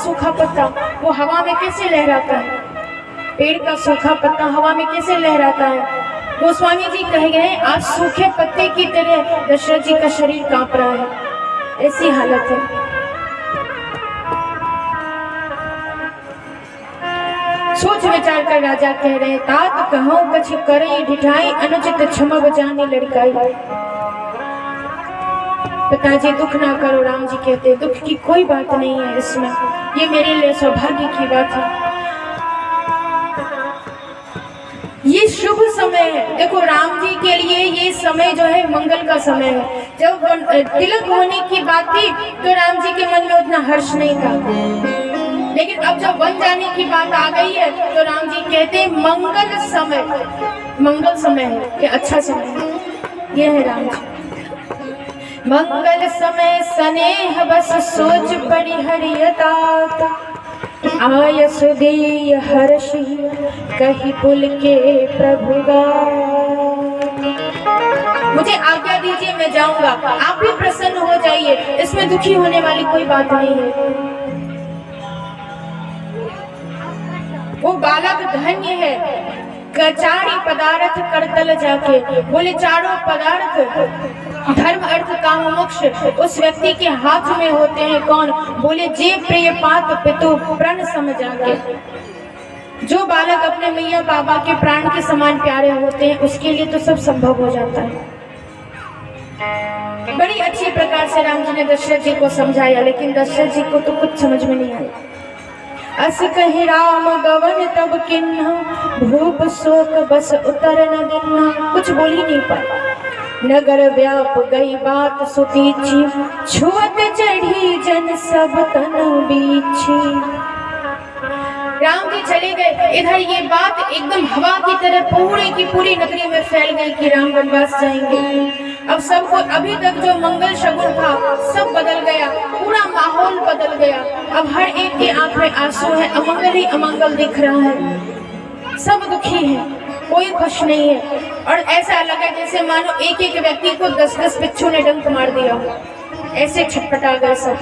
सूखा पत्ता वो हवा में कैसे लहराता है, पेड़ का सूखा पत्ता हवा में कैसे लहराता है। गोस्वामी जी कह गए आज सूखे पत्ते की तरह दशरथ जी का शरीर कांप रहा है, ऐसी हालत है। सोच विचार कर राजा कह रहे तात कहूं कछ करई ढिठाई अनुचित क्षमा बजाने लड़काई। पिताजी दुख ना करो, राम जी कहते दुख की कोई बात नहीं है इसमें, ये मेरे लिए सौभाग्य की बात है। ये शुभ समय है, देखो राम जी के लिए ये समय जो है मंगल का समय है। जब तिलक होने की बात थी तो राम जी के मन में उतना हर्ष नहीं था, लेकिन अब जब वन जाने की बात आ गई है तो राम जी कहते मंगल समय है, कि अच्छा समय है। ये है राम जी। मंगल समय स्नेह बस सोच परिहरियतात, आय सुदीय हर्षि कही पुल के प्रभु गात। मुझे आज्ञा दीजिए मैं जाऊंगा, आप भी प्रसन्न हो जाइए, इसमें दुखी होने वाली कोई बात नहीं है। वो बालक धन्य है, कचारी पदार्थ करतल जाके। बोले चारों पदार्थ धर्म अर्थ काम मोक्ष उस व्यक्ति के हाथ में होते हैं। कौन? बोले जे प्रिय पात पितु प्रण समझा के। जो बालक अपने मैया बाबा के प्राण के समान प्यारे होते हैं उसके लिए तो सब संभव हो जाता है। बड़ी अच्छी प्रकार से राम जी ने दशरथ जी को समझाया, लेकिन दशरथ जी को तो कुछ समझ में नहीं आया। अस कहि राम गवन तब किन्हा, भूप शोक बस उतर न दिन्हा। कुछ बोल ही नहीं पाया। नगर व्याप गई बात सुतीची, छुअत चढ़ी जन सब तन बीछी। राम जी चले गए, इधर ये बात एकदम हवा की तरह पूरी की पूरी नगरी में फैल गई कि राम वनवास जाएंगे। अब सबको, अभी तक जो मंगल शगुन था सब बदल गया, पूरा माहौल बदल गया। अब हर एक की आंख में आंसू है, अमंगल ही अमंगल दिख रहा है, सब दुखी है, कोई खुश नहीं है। और ऐसा लगा जैसे मानो एक एक व्यक्ति को 10-10 बिच्छू ने डंक मार दिया, ऐसे छटपटा गए सब।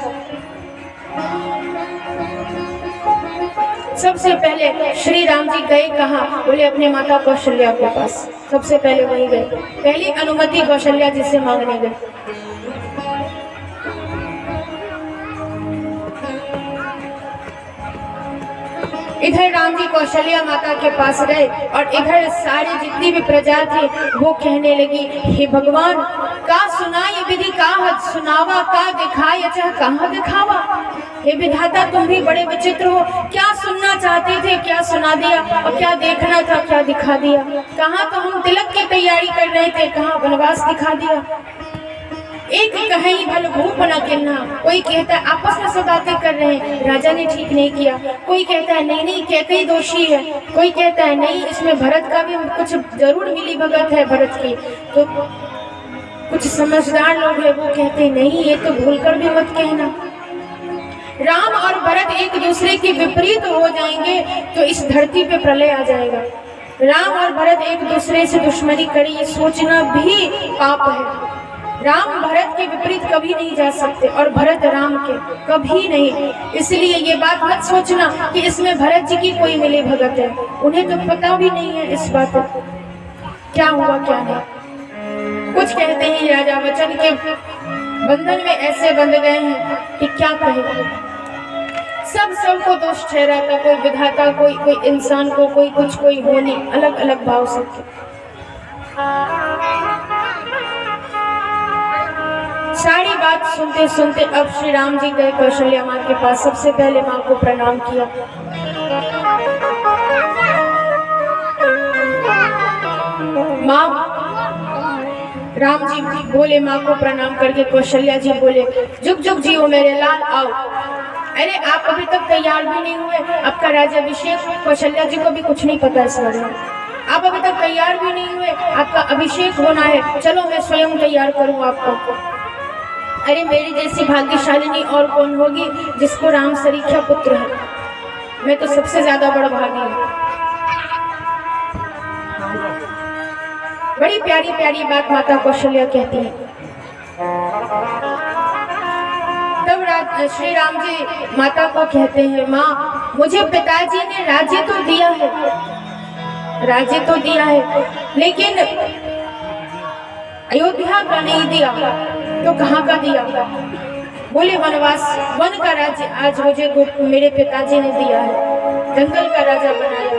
सबसे पहले श्री राम जी गए कहाँ? बोले अपने माता कौशल्या के पास, सबसे पहले वहीं गए। पहली अनुमति कौशल्या जी से मांगने गए। इधर राम जी कौशल्या माता के पास गए और इधर सारी जितनी भी प्रजा थी वो कहने लगी, हे भगवान का सुनाई विधि का हद सुनावा, का दिखाई चाह कहाँ दिखावा। हे विधाता तुम भी बड़े विचित्र हो, क्या सुनना चाहते थे क्या सुना दिया, और क्या देखना था क्या दिखा दिया। कहाँ तो हम तिलक की तैयारी कर रहे थे, कहाँ वनवास दिखा दिया। एक कहीं भल भूप न किन्हा, कोई कहता है आपस में सब बातें कर रहे हैं राजा ने ठीक नहीं किया, कोई कहता है नहीं कैकेयी दोषी है, कोई कहता है नहीं इसमें भरत का भी कुछ जरूर मिली भगत है भरत की। तो कुछ समझदार लोग हैं वो कहते हैं नहीं ये तो भूलकर भी मत कहना। राम और भरत एक दूसरे के विपरीत हो जाएंगे तो इस धरती पे प्रलय आ जाएगा। राम और भरत एक दूसरे से दुश्मनी करें ये सोचना भी पाप है। राम भरत के विपरीत कभी नहीं जा सकते और भरत राम के कभी नहीं। इसलिए ये बात मत सोचना कि इसमें भरत जी की कोई मिली भगत है, उन्हें तो पता भी नहीं है इस बात क्या हुआ क्या नहीं। कुछ कहते हैं राजा वचन के बंधन में ऐसे बंध गए हैं कि क्या कहे। सबको दोष ठहराता, कोई विधाता, कोई इंसान को, कोई कुछ, कोई होनी, अलग अलग भाव सबके। सारी बात सुनते सुनते अब श्री राम जी गए कौशल्या माँ के पास। सबसे पहले माँ को प्रणाम किया। माँ, राम जी बोले माँ को प्रणाम करके। कौशल्या जी बोले जुग जुग जियो मेरे लाल आओ। अरे आप अभी तक तैयार भी नहीं हुए, आपका राज्याभिषेक। कौशल्या जी को भी कुछ नहीं पता इस बारे में। आप अभी तक तैयार भी नहीं हुए, आपका अभिषेक होना है, चलो मैं स्वयं तैयार करूँ आपको। अरे मेरी जैसी भाग्यशालिनी और कौन होगी जिसको राम सरीखा पुत्र है, मैं तो सबसे ज्यादा बड़ा भागी हूँ। बड़ी प्यारी प्यारी बात माता कौशल्या कहती है। तब श्री राम जी माता को कहते हैं, माँ मुझे पिताजी ने राज्य तो दिया है, राज्य तो दिया है, लेकिन अयोध्या का नहीं दिया तो कहाँ का दिया? बोले वनवास, वन का राज्य आज मुझे मेरे पिताजी ने दिया है, जंगल का राजा बनाया।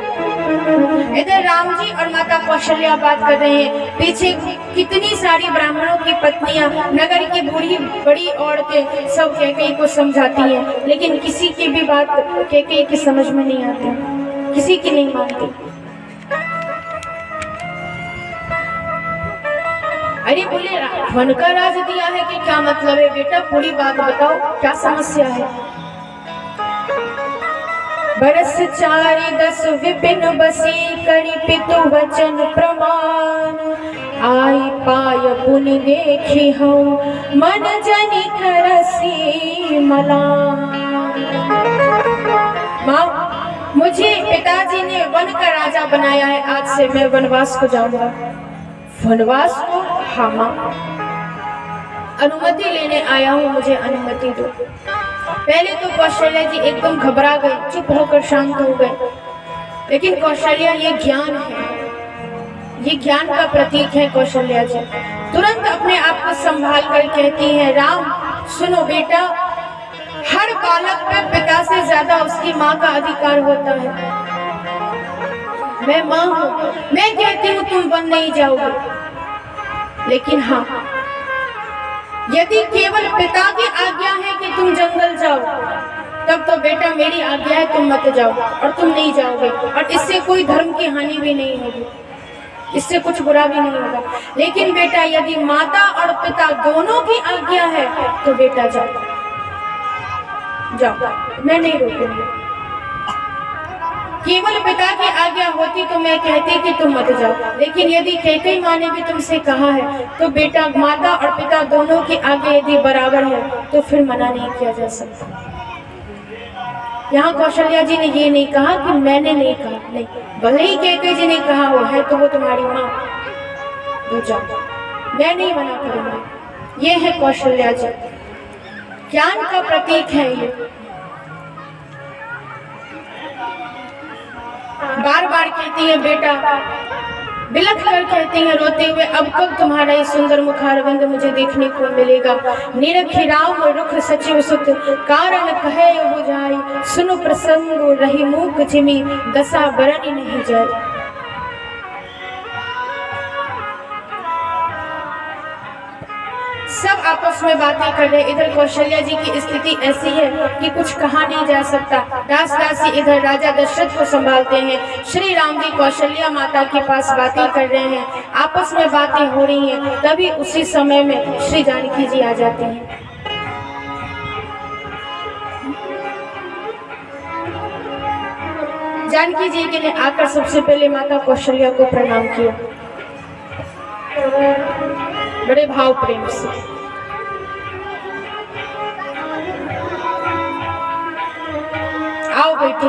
इधर राम जी और माता कौशल्या बात कर रहे हैं, पीछे कितनी सारी ब्राह्मणों की पत्नियां, नगर की बूढ़ी बड़ी औरतें सब कैकेयी को समझाती हैं, लेकिन किसी की भी बात कैकेयी की समझ में नहीं आती, किसी की नहीं मानती। अरे बोले वन का राज दिया है कि क्या मतलब है बेटा, पूरी बात बताओ, क्या समस्या है? बरस 4-10 विपिन बसी, करी पितु वचन प्रमाण, आई पाय पुनि देखी हूँ, मन जनि करसी मलान। माँ मुझे पिताजी ने वन का राजा बनाया है, आज से मैं वनवास को जाऊंगा। वनवास को? हाँ माँ, अनुमति लेने आया हूँ, मुझे अनुमति दो। पहले तो कौशल्या जी एकदम घबरा गई, चुप होकर शांत हो गए, लेकिन कौशल्या ये ज्ञान है, ये ज्ञान का प्रतीक है। कौशल्या जी तुरंत अपने आप को संभाल कर कहती हैं, राम सुनो बेटा, हर बालक पे पिता से ज्यादा उसकी माँ का अधिकार होता है। मैं माँ हूँ, मैं कहती हूँ तुम वन नहीं जाओगे, लेकिन हाँ यदि केवल पिता की आज्ञा है कि तुम जंगल जाओ, तब तो बेटा मेरी आज्ञा है तुम मत जाओ, और तुम नहीं जाओगे, और इससे कोई धर्म की हानि भी नहीं होगी, इससे कुछ बुरा भी नहीं होगा। लेकिन बेटा यदि माता और पिता दोनों की आज्ञा है तो बेटा जाओ, जाओ, मैं नहीं रोकूंगी। केवल पिता की आज्ञा होती तो मैं कहती कि तुम मत जाओ, लेकिन यदि कैकेयी माँ ने भी तुमसे कहा है तो बेटा माता और पिता दोनों की आज्ञा यदि बराबर है तो फिर मना नहीं किया जा सकता। यहाँ कौशल्या जी ने ये नहीं कहा कि मैंने नहीं कहा, नहीं, भले ही कैकेयी जी ने कहा हो है तो वो तुम्हारी माँ, तो जाओ, मैं नहीं मना करूंगी। ये है कौशल्या जी, ज्ञान का प्रतीक है ये। बार बार कहती है बेटा, बिलख कर कहती है रोते हुए, अब कब तुम्हारा ये सुंदर मुखारविंद मुझे देखने को मिलेगा। निरखि राम रुख सचिव सुत, कारण कहे बुझाई, सुनो प्रसंग रही मूक जिमी, दशा बरन नहीं जाए। सब आपस में बातें कर रहे। इधर कौशल्या जी की स्थिति ऐसी है कि कुछ कहा नहीं जा सकता। दास दासी इधर राजा दशरथ को संभालते हैं, श्री राम जी कौशल्या माता के पास बातें कर रहे हैं, आपस में बातें हो रही हैं। तभी उसी समय में श्री जानकी जी आ जाते हैं। जानकी जी ने आकर सबसे पहले माता कौशल्या को प्रणाम किया, बड़े भाव प्रेम से। आओ बेटी,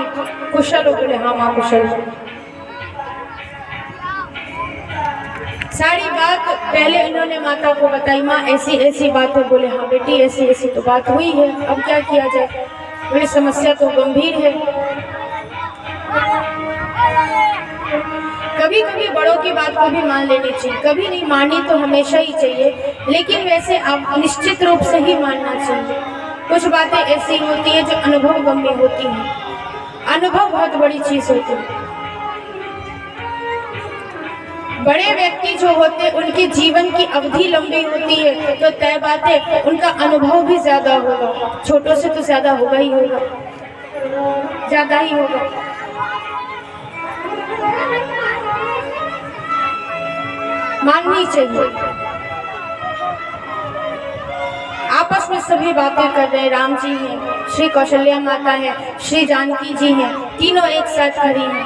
कुशल हो? बोले हाँ माँ कुशल। सारी बात पहले इन्होंने माता को बताई, माँ ऐसी ऐसी बात है। बोले हाँ बेटी ऐसी ऐसी तो बात हुई है, अब क्या किया जाए? मेरी समस्या तो गंभीर है। कभी कभी बड़ों की बात को भी मान लेनी चाहिए, कभी नहीं मानी तो हमेशा ही चाहिए, लेकिन वैसे अब निश्चित रूप से ही मानना चाहिए। कुछ बातें ऐसी होती हैं जो अनुभव गम्य होती हैं, अनुभव बहुत बड़ी चीज होती है। बड़े व्यक्ति जो होते हैं उनके जीवन की अवधि लंबी होती है, तो तय बात है उनका अनुभव भी ज्यादा होगा, छोटों से तो ज्यादा होगा ही होगा, ज्यादा ही होगा। माननी चाहिए। आपस में सभी बातें कर रहे हैं, राम जी हैं, श्री कौशल्या माता है, श्री जानकी जी हैं, तीनों एक साथ खड़ी हैं।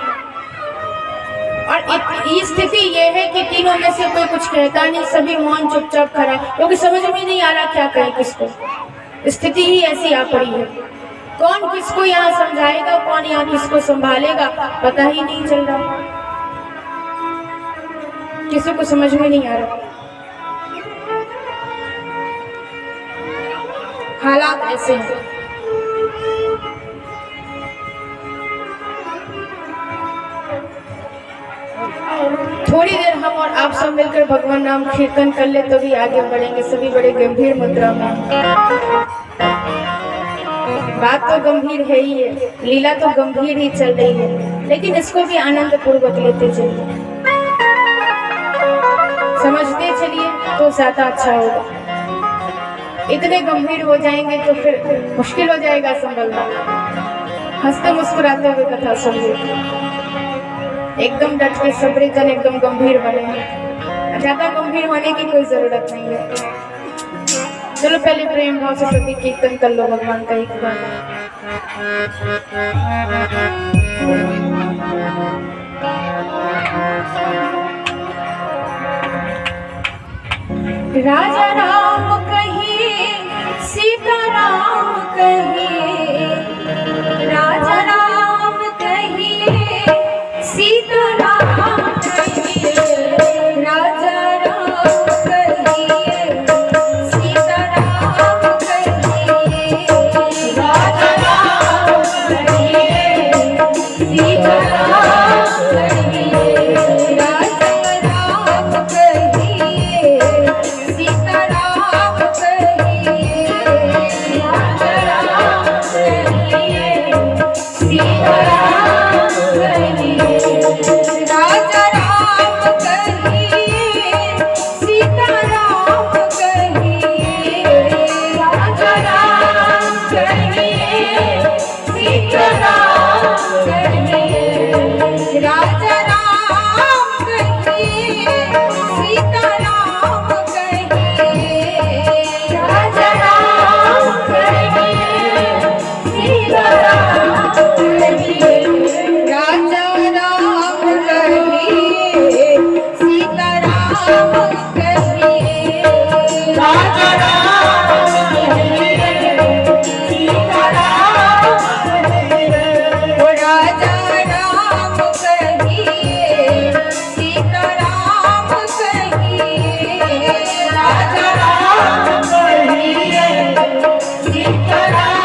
और ये स्थिति ये है कि तीनों में से कोई कुछ कहता नहीं, सभी मौन चुपचाप खड़ा है, क्योंकि समझ में नहीं आ रहा क्या कहे किसको। स्थिति ही ऐसी आ पड़ी है, कौन किसको यहाँ समझाएगा, कौन यहाँ किसको संभालेगा, पता ही नहीं चल रहा, किसी को समझ में नहीं आ रहा। हालात ऐसे हैं। थोड़ी देर हम और आप सब मिलकर भगवान नाम कीर्तन कर ले तभी आगे बढ़ेंगे। सभी बड़े गंभीर मुद्रा में, बात तो गंभीर है ही है, लीला तो गंभीर ही चल रही है, लेकिन इसको भी आनंद पूर्वक लेते चलिए, समझते चलिए तो ज्यादा अच्छा होगा। इतने गंभीर हो जाएंगे तो फिर मुश्किल हो जाएगा संभलना। हंसते मुस्कुराते हुए कथा समझे, एकदम डट के सबरे जन एकदम गंभीर बने, ज्यादा गंभीर होने की कोई जरूरत नहीं है। चलो पहले प्रेम भाव से सभी कीर्तन कर लो भगवान का एक बार। राजा राम कहिए, सीता राम कहिए, राजा राम कहिए, सीता राम कहिए, राजा राम कहिए, सीता राम कहिए, राजा राम कहिए, सीता राम कहिए, राजा राम कहिए, सीता राम कहिए, राजा राम कहिए, सीता राम कहिए, राजा राम कहिए, सीता राम कहिए, राजा राम कहिए, सीता राम कहिए, राजा राम कहिए, सीता राम कहिए, राजा राम कहिए, सीता राम कहिए, राजा राम कहिए, सीता राम कहिए, राजा राम कहिए, सीता राम कहिए, ओ राजा राम कहिए, सीता राम कहिए, राजा राम कहिए, सीता राम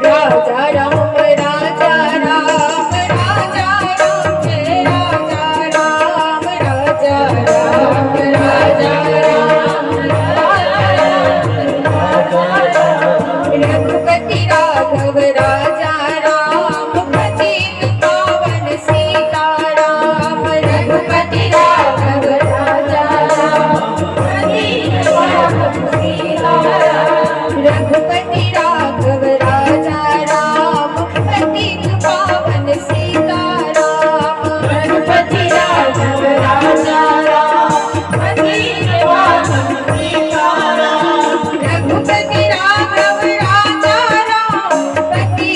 राजा राम राजा राम राजा राम जय राजा राम राजा राम राजा राम रघुपति राघव राजा राम पतित पावन सीता राम, रघुपति राघव राजा राम पतित पावन सीता राम, रघुपति राघव राजा राम पतित पावन सीता राम, रघुपति राघव राजा राम पतित पावन सीता राम, रघुपति राघव राजा राम पतित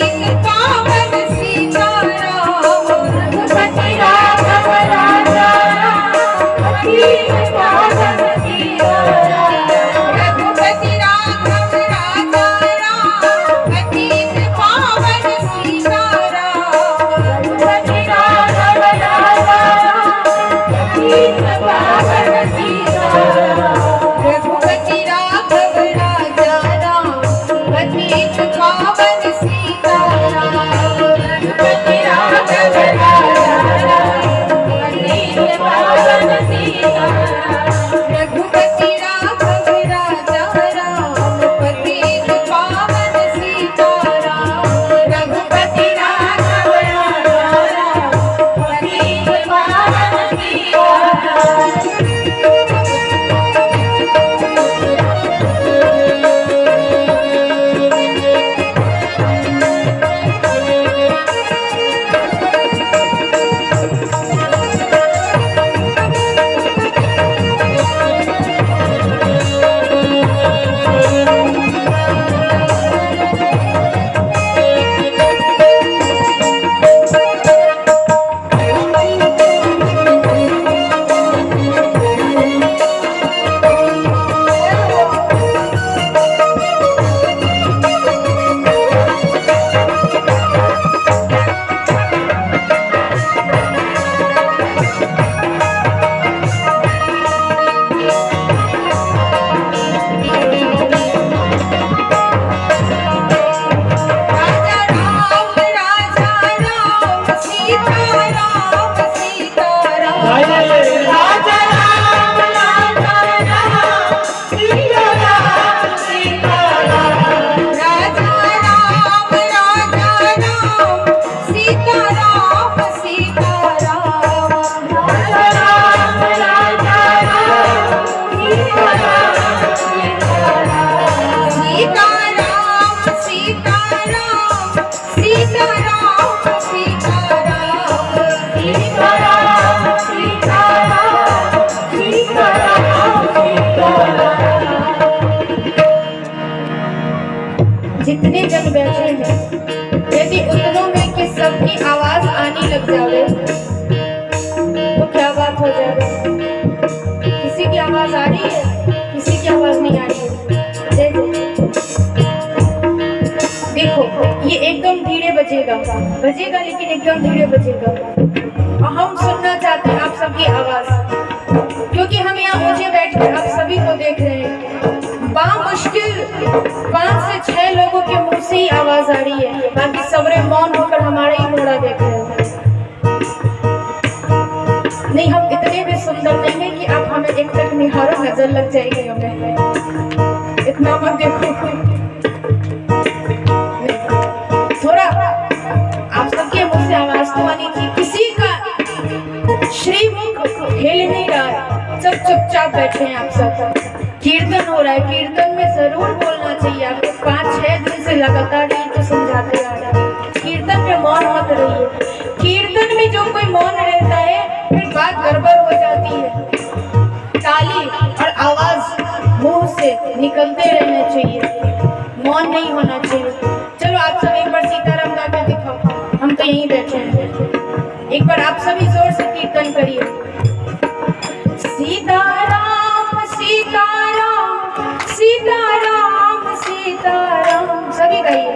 बचे हैं, यदि उतनों में कि सबकी आवाज आने लग जावे तो क्या बात हो जाएगा। किसी की आवाज आ रही है, किसी की आवाज नहीं आ रही है। देखो ये एकदम धीरे बजेगा लेकिन एकदम धीरे बजेगा। और हम सुनना चाहते हैं आप सबकी आवाज, क्योंकि हम यहाँ ऊंचे बैठकर आप सभी को देख रहे हैं। बामुश्किल 5 से 6 लोगों के मुंह से ही आवाज आ रही है, बाकी सबरे मौन होकर हमारे ही मोड़ा देख रहे हैं। नहीं, हम इतने भी सुंदर नहीं है कि आप हमें एक तक निहारो, नजर लग जाएगी हमें, इतना मत देखो। थोड़ा आप सबके मुंह से आवाज तो आनी चाहिए। किसी का श्रीमुख हिल नहीं रहा है, सब चुपचाप बैठे हैं आप सब। कीर्तन हो रहा है, कीर्तन में जरूर बोलना चाहिए आपको। 5-6 दिन से लगातार ही तो समझाते आ रहे हैं, कीर्तन में मौन मत रहिए। कीर्तन में जो कोई मौन रहता है फिर बात गड़बड़ हो जाती है। ताली और आवाज मुंह से निकलते रहना चाहिए, मौन नहीं होना चाहिए। चलो आप सब एक बार सीताराम गा के दिखाओ, हम तो यहीं बैठे हैं। एक बार आप सभी जोर से कीर्तन करिए। सीताराम सीताराम सीताराम सीताराम, सभी कहिए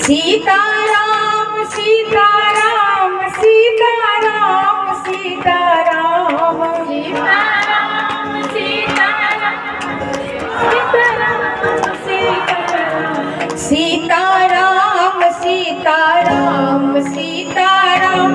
सीताराम सीताराम सीताराम सीताराम सीताराम सीताराम सीताराम सीताराम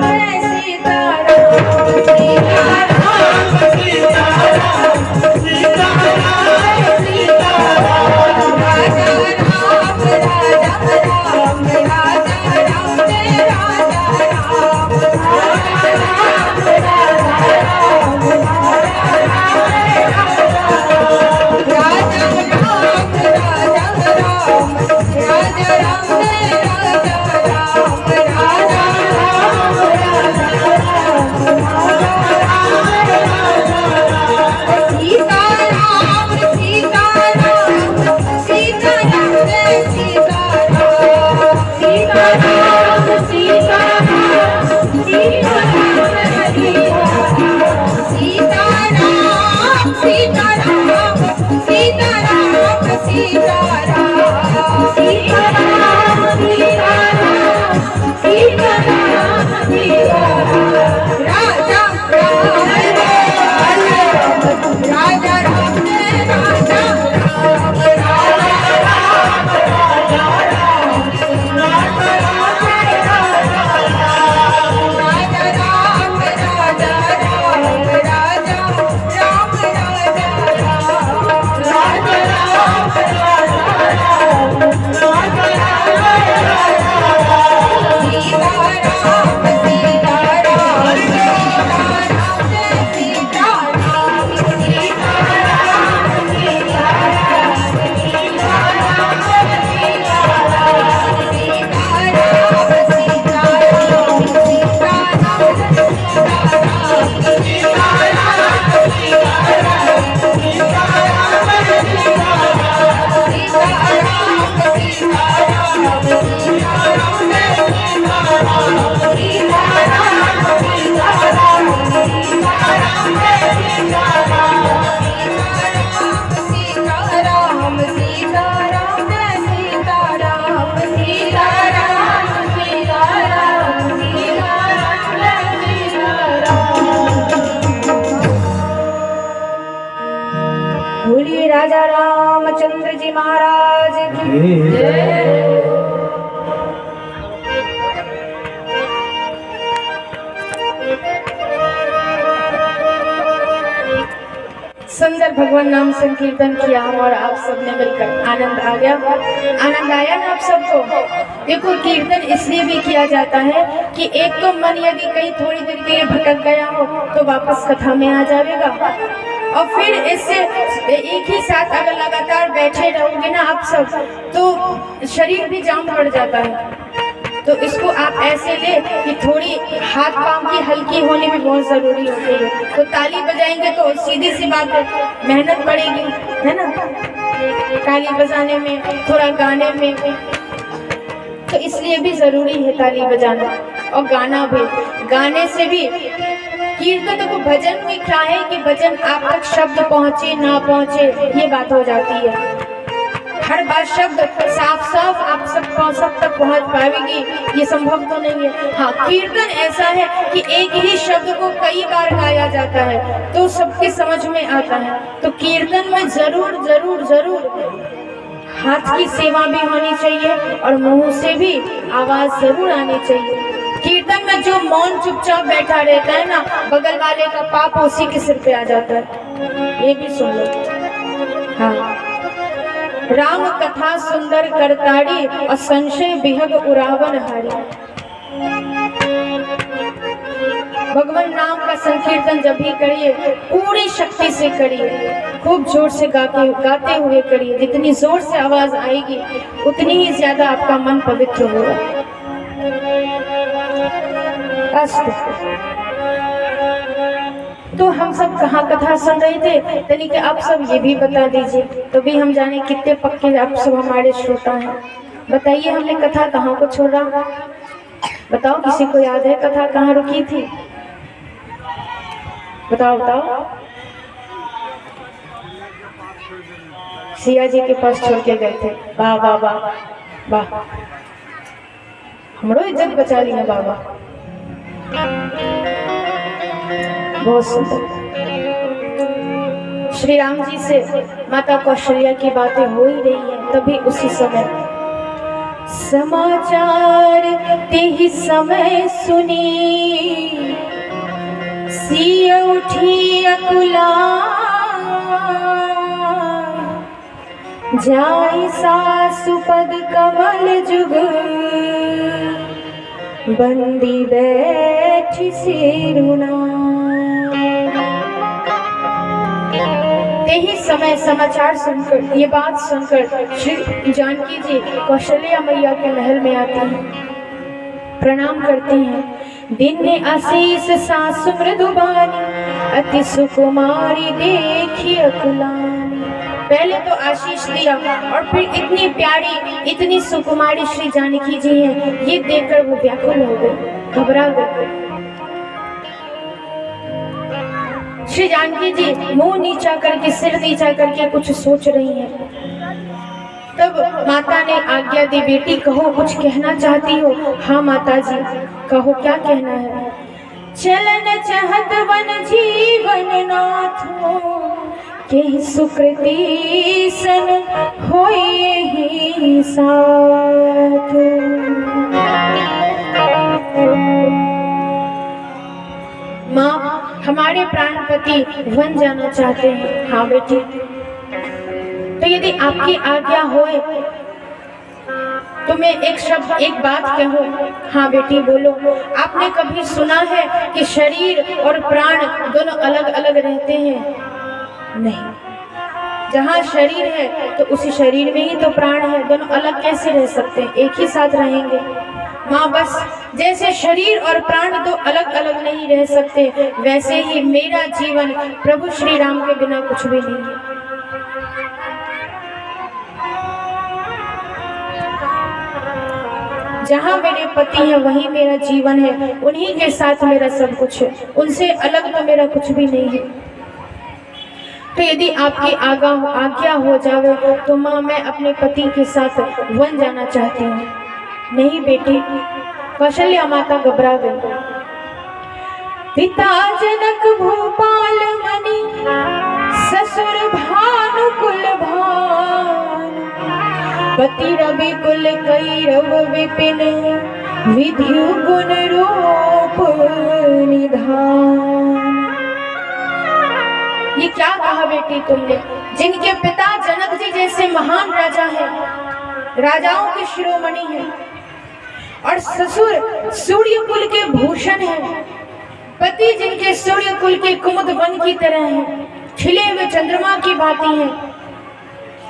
बोलिए राजा रामचंद्र जी महाराज की जय। सुंदर भगवान नाम संकीर्तन किया हम और आप सबने मिलकर, आनंद आ गया। आनंद आया ना आप सबको? देखो कीर्तन इसलिए भी किया जाता है कि एक तो मन यदि कहीं थोड़ी देर के लिए भटक गया हो तो वापस कथा में आ जाएगा, और फिर इससे एक ही साथ अगर लगातार बैठे रहोगे ना आप सब तो शरीर भी जाम पड़ जाता है। तो इसको आप ऐसे ले कि थोड़ी हाथ पाँव की हल्की होनी भी बहुत ज़रूरी होती है। तो ताली बजाएंगे तो सीधी सी बात है, मेहनत पड़ेगी, है ना, ताली बजाने में, थोड़ा गाने में, तो इसलिए भी ज़रूरी है ताली बजाना और गाना भी। गाने से भी कीर्तन, देखो भजन में क्या है कि भजन आप तक शब्द पहुँचे ना पहुँचे ये बात हो जाती है। हर बार शब्द साफ साफ आप सब तक पहुंच पाएगी ये संभव तो नहीं है। हाँ, कीर्तन ऐसा है कि एक ही शब्द को कई बार गाया जाता है तो सबके समझ में आता है। तो कीर्तन में जरूर जरूर जरूर हाथ की सेवा भी होनी चाहिए और मुंह से भी आवाज जरूर आनी चाहिए। कीर्तन में जो मौन चुपचाप बैठा रहता है ना, बगल वाले का पाप उसी के सिर पे आ जाता है, ये भी सुन लो। हाँ, राम कथा सुंदर करताड़ी और संशय बिहग उरावन हारी। भगवान नाम का संकीर्तन जब भी करिए पूरी शक्ति से करिए, खूब जोर से गाते हुए करिए। जितनी जोर से आवाज आएगी उतनी ही ज्यादा आपका मन पवित्र होगा। तो हम सब कहाँ कथा सुन रहे थे, यानी कि आप सब ये भी बता दीजिए, तो भी हम जाने कितने पक्के आप सब हमारे श्रोता हैं। बताइए हमने कथा कहाँ को छोड़ा, बताओ, किसी को याद है कथा कहाँ रुकी थी? बताओ बताओ। सिया जी के पास छोड़ के गए थे। वाह वाह वाह वाह, हमरो इज्जत बचा ली है बाबा, बहुत सुंदर। श्री राम जी से माता कौशल्या की बातें हो ही रही हैं, तभी उसी समय समाचार ते ही समय सुनी, सिया उठी अकुलाय, जाय सासु पद कमल जुग, बंदी बैठी सिरुना। यही समय समाचार सुनकर, ये बात सुनकर श्री जानकी जी कौशल्या मैया के महल में आती हैं, प्रणाम करती हैं। दिन ने आशीष सासु मृदुबानी, अति सुकुमारी देखी अकुलानी। पहले तो आशीष दिया और फिर इतनी प्यारी इतनी सुकुमारी श्री जानकी जी हैं, ये देखकर वो व्याकुल हो गई, घबरा गई। श्री जानकी जी मुंह नीचा करके, सिर नीचा करके कुछ सोच रही हैं। तब माता ने आज्ञा दी, बेटी कहो, कुछ कहना चाहती हो? हाँ माता जी, कहो, क्या कहना है? चलन चाहत वन जीवन नाथो, के सुकृति सन होए ही साथ। माँ, हमारे प्राणपति वन जाना चाहते हैं। हाँ बेटी, तो यदि आपकी आज्ञा होए तो मैं एक शब्द, एक बात कहूँ। हाँ बेटी बोलो। आपने कभी सुना है कि शरीर और प्राण दोनों अलग अलग रहते हैं? नहीं, जहाँ शरीर है तो उसी शरीर में ही तो प्राण है, दोनों अलग कैसे रह सकते हैं, एक ही साथ रहेंगे। माँ, बस जैसे शरीर और प्राण दो अलग अलग नहीं रह सकते, वैसे ही मेरा जीवन प्रभु श्री राम के बिना कुछ भी नहीं है। जहाँ मेरे पति हैं वहीं मेरा जीवन है, उन्हीं के साथ मेरा सब कुछ है, उनसे अलग तो मेरा कुछ भी नहीं है। तो यदि आपकी आज्ञा हो जावे तो माँ, मैं अपने पति के साथ वन जाना चाहती हूँ। नहीं बेटी, कौशल्या माता घबरा गई। पिता जनक भूपाल मणि, ससुर भानुकुल भान, पति रवि कुल कैरव विपिन, विधि गुण रूप निधान। ये क्या कहा बेटी तुमने? जिनके पिता जनक जी जैसे महान राजा हैं, राजाओं के शिरोमणि हैं, और ससुर सूर्य कुल के भूषण हैं, पति जिनके सूर्य कुल के कुमुद वन की तरह हैं, खिले हुए चंद्रमा की भांति हैं,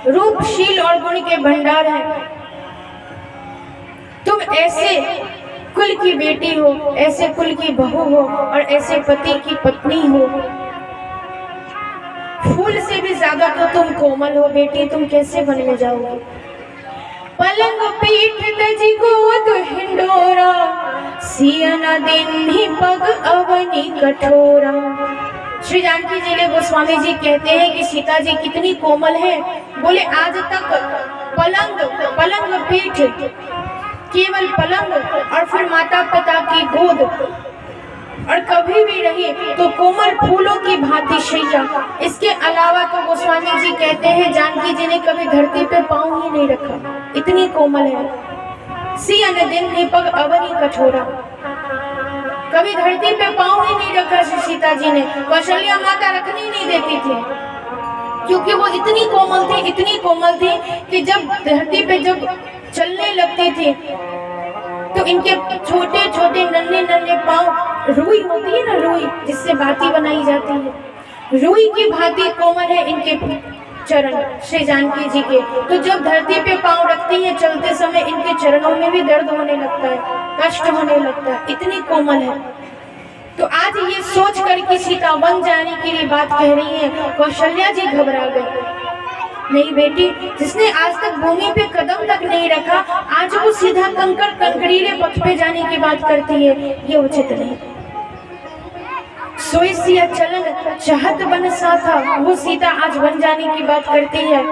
रूपशील और गुण के भंडार हैं, तुम तुम ऐसे कुल की बेटी हो, ऐसे कुल की बहू हो और ऐसे पति की पत्नी हो। फूल से भी ज्यादा तो तुम कोमल हो बेटी, तुम कैसे वन में जाओगी? पलंग पीठ तजी गोद हिंडोरा, सियना दिन ही पग अवनी कठोरा। श्री जानकी जी गोस्वामी जी कहते हैं कि सीता जी कितनी कोमल है। बोले आज तक पलंग पीठ, केवल पलंग और फिर माता पिता की गोद, और कभी भी रही तो कोमल फूलों की भांति शैया। इसके अलावा तो गोस्वामी जी कहते हैं जानकी जी ने कभी धरती पे पांव ही नहीं रखा, इतनी कोमल है। सियन दिन निपग अवनी कठोरा, कभी धरती पे पांव ही नहीं रखा सीता जी ने। कौशल्या माता रखनी नहीं देती थी, क्योंकि वो इतनी कोमल थी कि जब धरती पे जब चलने लगती थी तो इनके छोटे छोटे नन्हे पांव, रुई होती है ना, रुई जिससे बाती बनाई जाती है, रुई की भांति कोमल है इनके चरण श्री जानकी जी के। तो जब धरती पे पांव रखती है चलते समय इनके चरणों में भी दर्द होने लगता है, कष्ट होने लगता है, इतनी कोमल है। तो आज ये सोच कर कि सीता वन जाने के लिए बात कह रही है, कौशल्या जी घबरा गई। नहीं बेटी, जिसने आज तक भूमि पे कदम तक नहीं रखा, आज वो सीधा कंकड़ीले पथ पे जाने की बात करती है, ये उचित नहीं। सोई सिया चलन चाहत बन सा था, वो सीता आज वन जाने की बात करती है,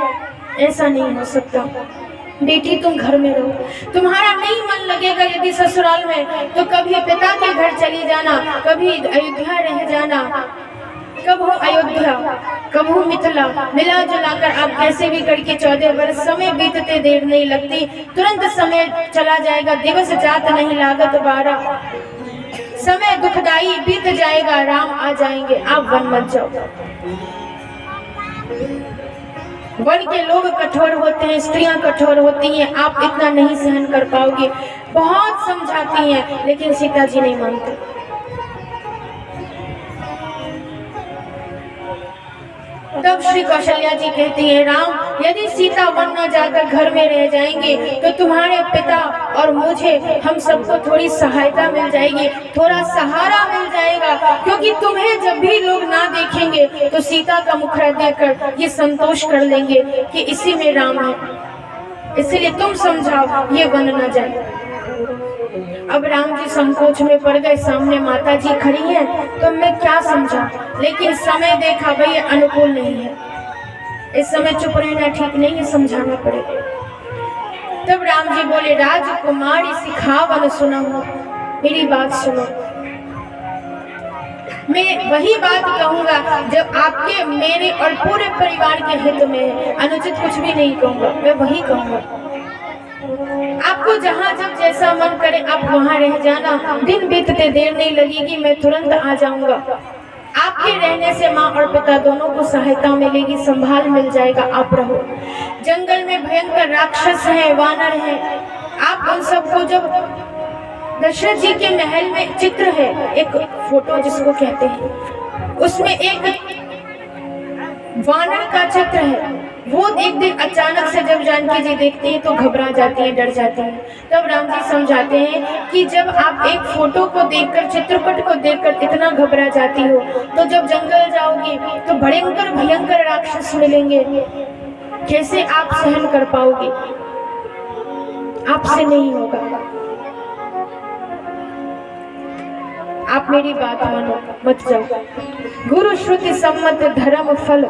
ऐसा नहीं हो सकता। बेटी तुम घर में रहो, तुम्हारा नहीं मन लगेगा यदि ससुराल में तो कभी पिता के घर चली जाना, कभी अयोध्या रह जाना, कब हो अयोध्या कब हो मिथिला, मिला जुलाकर आप कैसे भी करके 14 वर्ष समय बीतते देर नहीं लगती, तुरंत समय चला जाएगा, दिवस जात नहीं लागत 12, समय दुखदाई बीत जाएगा, राम आ जाएंगे, आप वन मत जाओ। वन के लोग कठोर होते हैं, स्त्रियां कठोर होती हैं, आप इतना नहीं सहन कर पाओगे। बहुत समझाती हैं लेकिन सीता जी नहीं मानती। तब श्री कौशल्या जी कहती है, राम यदि सीता वन न जाकर घर में रह जाएंगे तो तुम्हारे पिता और मुझे, हम सबको थोड़ी सहायता मिल जाएगी, थोड़ा सहारा मिल जाएगा, क्योंकि तुम्हें जब भी लोग ना देखेंगे तो सीता का मुखड़ा देखकर ये संतोष कर लेंगे कि इसी में राम है, इसलिए तुम समझाओ ये वन न जाए। अब राम जी संकोच में पड़ गए, सामने माता जी खड़ी हैं, तो मैं क्या समझा, लेकिन समय देखा भाई अनुकूल नहीं है, इस समय चुप रहना ठीक नहीं है, समझाना पड़ेगा। तब राम जी बोले, राजकुमारी सिखावन सुनो, मेरी बात सुनो, मैं वही बात कहूंगा जब आपके, मेरे और पूरे परिवार के हित में है, अनुचित कुछ भी नहीं कहूंगा, मैं वही कहूंगा। आपको जहाँ जब जैसा मन करे आप वहाँ रह जाना, दिन बीतते देर नहीं लगेगी, मैं तुरंत आ जाऊंगा। आपके रहने से माँ और पिता दोनों को सहायता मिलेगी, संभाल मिल जाएगा, आप रहो। जंगल में भयंकर राक्षस हैं, वानर हैं, आप उन सबको, जब दशरथ जी के महल में चित्र है, एक फोटो जिसको कहते हैं, उसमें एक वानर का चित्र है, वो एक दिन अचानक से जब जानकी जी देखती है तो घबरा जाती है, डर जाती है। तब राम जी समझाते हैं कि जब आप एक फोटो को देखकर, चित्रपट को देखकर इतना घबरा जाती हो, तो जब जंगल जाओगी तो भयंकर भयंकर राक्षस मिलेंगे, कैसे आप सहन कर पाओगी, आपसे नहीं होगा। आप मेरी बात मानो, मत जाओ। गुरु श्रुति सम्मत धर्म फल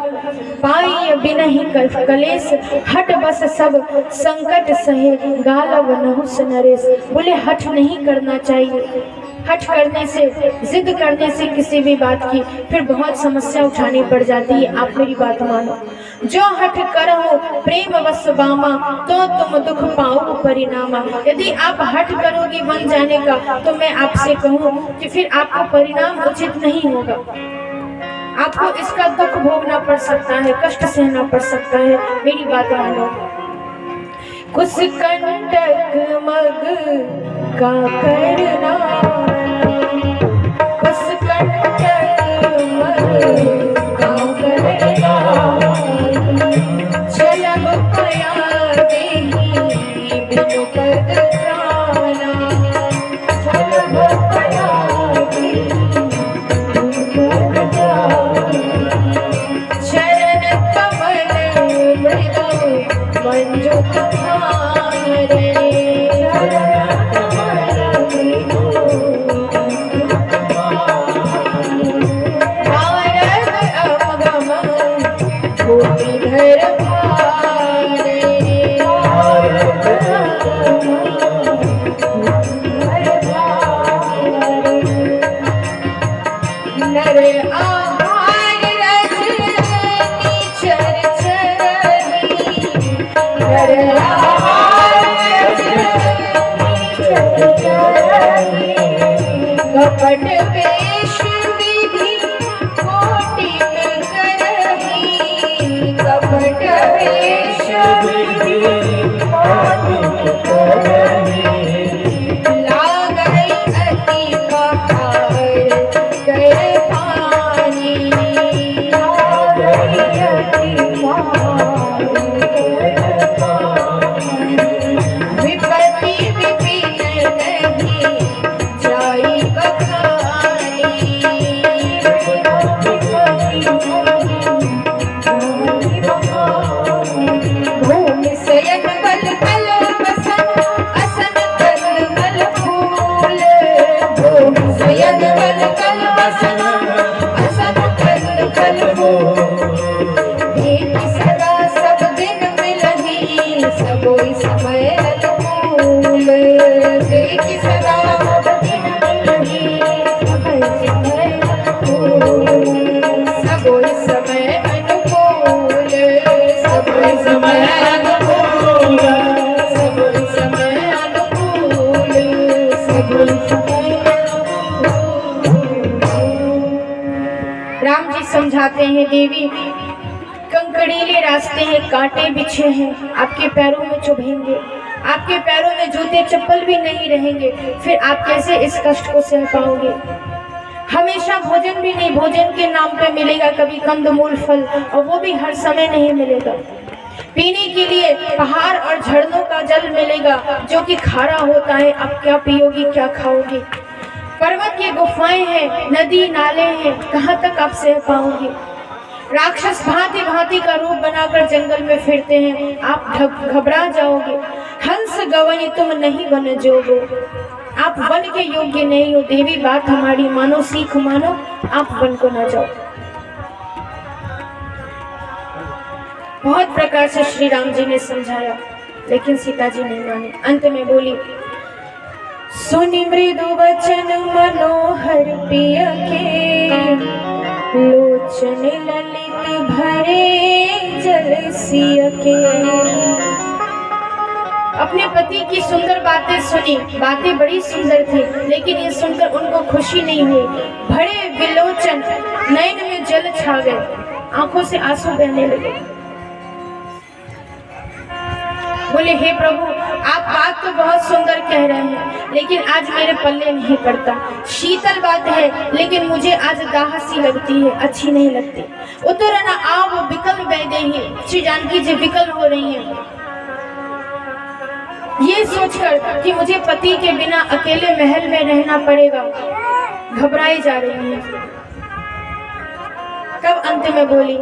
पाई बिनहि कलेश, हट बस सब संकट सहे गालव नहुस नरेश। बोले हट नहीं करना चाहिए, हट करने से, जिद करने से किसी भी बात की फिर बहुत समस्या उठानी पड़ जाती है। आप मेरी बात मानो, जो हट करहु प्रेम वश बामा, तो तुम दुख पाओ परिणामा। यदि आप हट करोगी वन जाने का तो मैं आपसे कहूँ कि फिर आपको परिणाम उचित नहीं होगा, आपको इसका दुख भोगना पड़ सकता है, कष्ट सहना पड़ सकता है। मेरी बात मानो। कुछ कंटक मग का करना, कुछ कंटक मग का करना, चलब पया देही बिनु पद प्राण। मंजू पठान रे कपट वेश विधि कोटि में करही कपट वेश विधि कोटि में करही लाग गई अति पहाड़ गए पानी लाग गई अति पहाड़ गए पानी विपत्ति विपिन नहीं जाई भूमि सयन बल बल बसन असन कर बल फूल भूमि सयन बल बल बसन असन कर बल फूल एक सदा सब दिन मिलही सबोई समय अनुकूल एक सदा सब दिन मिलही सबोई समय अनुकूल सबोई समय अनुकूल सबोई समय अनुकूल सबोई समय राम जी समझाते हैं देवी कंकड़ीले रास्ते हैं कांटे बिछे हैं आपके पैरों में चुभेंगे आपके पैरों में जूते चप्पल भी नहीं रहेंगे फिर आप कैसे इस कष्ट को सह पाओगे हमेशा भोजन भी नहीं भोजन के नाम पे मिलेगा कभी कंदमूल फल और वो भी हर समय नहीं मिलेगा पीने के लिए पहाड़ और झरनों का जल मिलेगा जो कि खारा होता है अब क्या पियोगी क्या खाओगी पर्वत की गुफाएं हैं नदी नाले हैं कहाँ तक आप सह पाओगे राक्षस भांति भांति का रूप बनाकर जंगल में फिरते हैं आप घबरा जाओगे हंस गवनी तुम नहीं बन जोगो आप वन के योग्य नहीं हो देवी बात हमारी मानो सीख मानो आप वन को न जाओ बहुत प्रकार से श्री राम जी ने समझाया लेकिन सीता जी नहीं मानी अंत में बोली सुनि मृदु वचन मनोहर पिय के लोचन ललित भरे जल सिय के अपने पति की सुंदर बातें सुनी बातें बड़ी सुंदर थी लेकिन ये सुनकर उनको खुशी नहीं हुई भरे विलोचन नयन में जल छा गए आंखों से आंसू बहने लगे बोले हे प्रभु आप बात तो बहुत सुंदर कह रहे हैं लेकिन आज मेरे पल्ले नहीं पड़ता शीतल बात है लेकिन मुझे आज दाह सी लगती है अच्छी नहीं लगती उतर न आव विकल वैदे ही श्री जानकी जी विकल हो रही हैं ये सोचकर कि मुझे पति के बिना अकेले महल में रहना पड़ेगा घबराई जा रही है तब अंत में बोली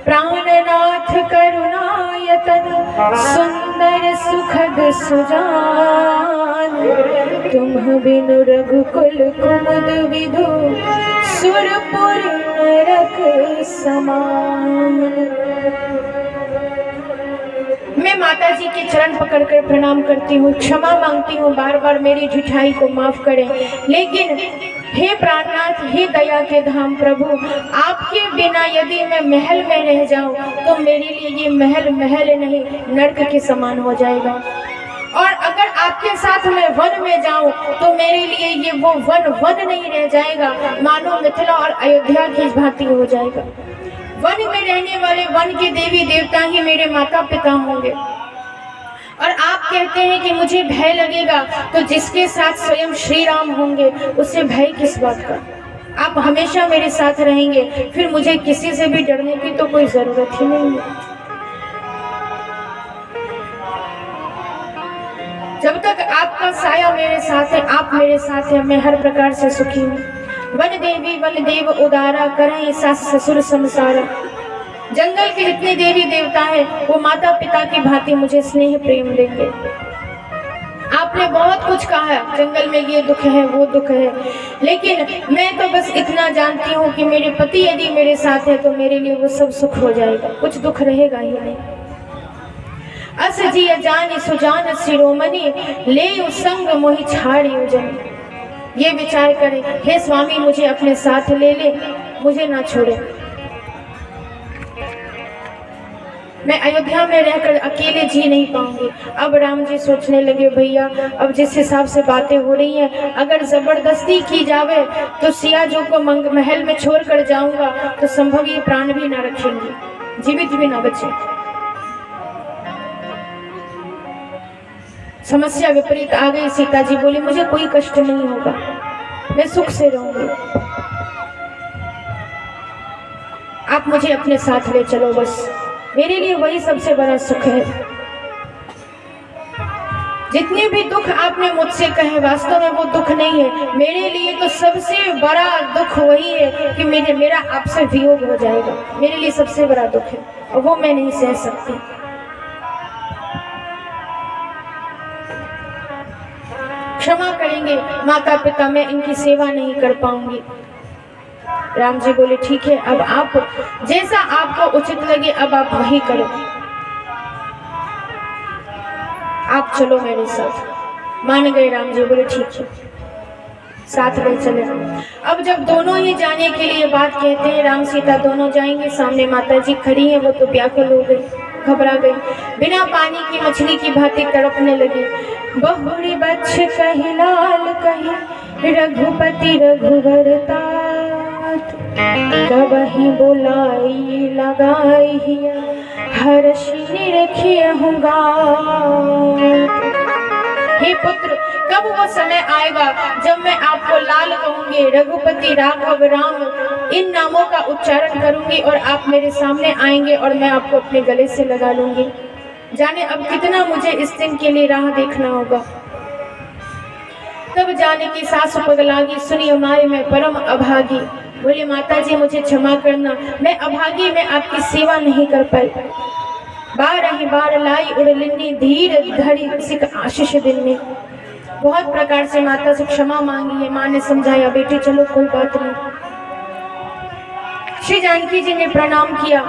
प्राणनाथ करुणायतन सुंदर सुखद सुजान तुम बिनु रघुकुल कुमुद विधु सुरपुर नरक समान मैं माता जी के चरण पकड़कर प्रणाम करती हूँ क्षमा मांगती हूँ बार बार मेरी झूठाई को माफ करें लेकिन हे प्राणनाथ हे दया के धाम प्रभु आपके बिना यदि मैं महल में रह जाऊं तो मेरे लिए ये महल महल नहीं नरक के समान हो जाएगा और अगर आपके साथ मैं वन में जाऊं तो मेरे लिए ये वो वन नहीं रह जाएगा मानो मिथिला और अयोध्या की भांति हो जाएगा वन में रहने वाले वन के देवी देवता ही मेरे माता पिता होंगे और आप कहते हैं कि मुझे भय लगेगा तो जिसके साथ स्वयं श्री राम होंगे उससे भय किस बात का आप हमेशा मेरे साथ रहेंगे फिर मुझे किसी से भी डरने की तो कोई जरूरत ही नहीं है जब तक आपका साया मेरे साथ है आप मेरे साथ है मैं हर प्रकार से सुखी हूँ वन देवी वन देव उदारा करें सास ससुर संसारा जंगल के जितने देवी देवता हैं वो माता पिता की भांति मुझे स्नेह प्रेम देंगे। आपने बहुत कुछ कहा है, जंगल में ये दुख है वो दुख है, लेकिन मैं तो बस इतना जानती हूँ कि मेरे पति यदि मेरे साथ है तो मेरे लिए वो सब सुख हो जाएगा, कुछ दुख रहेगा ही नहीं। अस जी जान सुजान शिरोमणि ले संग मोहि छाड़ी उजन। ये विचार करें, हे स्वामी मुझे अपने साथ ले ले, मुझे ना छोड़े। मैं अयोध्या में रहकर अकेले जी नहीं पाऊंगी। अब राम जी सोचने लगे, भैया अब जिस हिसाब से बातें हो रही हैं, अगर जबरदस्ती की जावे तो सिया जो को महल में छोड़ कर जाऊंगा तो संभव ये प्राण भी ना रखेंगे, जीवित भी ना बचे। समस्या विपरीत आ गई। सीता जी बोली, मुझे कोई कष्ट नहीं होगा, मैं सुख से रहूंगी, आप मुझे अपने साथ ले चलो, बस मेरे लिए वही सबसे बड़ा सुख है। जितने भी दुख आपने मुझसे कहे वास्तव में वो दुख नहीं है, मेरे लिए तो सबसे बड़ा दुख वही है कि मेरा आपसे वियोग हो जाएगा, मेरे लिए सबसे बड़ा दुख है और वो मैं नहीं सह सकती। क्षमा करेंगे माता पिता, मैं इनकी सेवा नहीं कर पाऊंगी। राम जी बोले, ठीक है, अब आप जैसा आपको उचित लगे अब आप वही करो, आप चलो मेरे साथ। मान गए राम जी, बोले ठीक है, साथ ले चले। अब जब दोनों ही जाने के लिए बात कहते हैं, राम सीता दोनों जाएंगे, सामने माता जी खड़ी हैं, वो तो व्याकुल हो गई, घबरा गई, बिना पानी की मछली की भांति तड़पने लगी। बहुरी बच्छ कही लाल कही रघुपति रघुवर तात, कबहि बुलाई लगाई हर्षि रखिए होगा। हे पुत्र, कब वो समय आएगा जब मैं आपको लाल कहूंगी, रघुपति राघव राम इन नामों का उच्चारण करूंगी और आप मेरे सामने आएंगे और मैं आपको अपने गले से लगा लूंगी। जाने अब कितना मुझे इस दिन के लिए राह देखना होगा। तब जाने की सास पगलागी, सुनिए माए मैं परम अभागी। बोले, माता जी मुझे क्षमा करना, मैं अभागी, मैं आपकी सेवा नहीं कर पाई। बार लाई उड़लिनी धीर धड़ी सिख आशीष दिन में। बहुत प्रकार से माता से क्षमा मांगी है। माँ ने समझाया, बेटी चलो कोई बात नहीं। श्री जानकी जी ने प्रणाम किया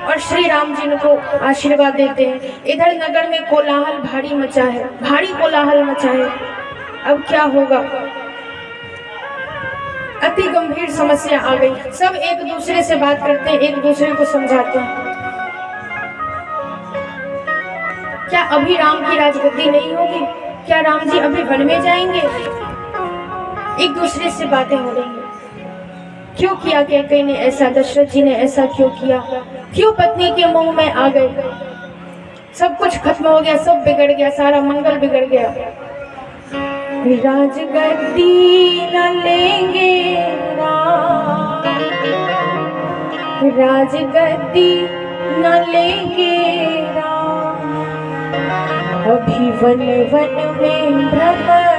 और श्री राम जी को आशीर्वाद देते हैं। इधर नगर में कोलाहल भारी मचा है, भारी कोलाहल मचा है। अब क्या होगा? अति गंभीर समस्या आ गई। सब एक दूसरे से बात करते हैं, एक दूसरे को समझाते हैं। क्या अभी राम की राजगद्दी नहीं होगी? क्या राम जी अभी वन में जाएंगे? एक दूसरे से बातें हो रही हैं। क्यों किया कैकेयी ने ऐसा, दशरथ जी ने ऐसा क्यों किया? क्यों पत्नी के मुंह में आ गए? सब कुछ खत्म हो गया, सब बिगड़ गया, सारा मंगल बिगड़ गया। राजगद्दी न लेंगे राम, राजगद्दी न लेंगे राम, अभी वन वन में भ्रमण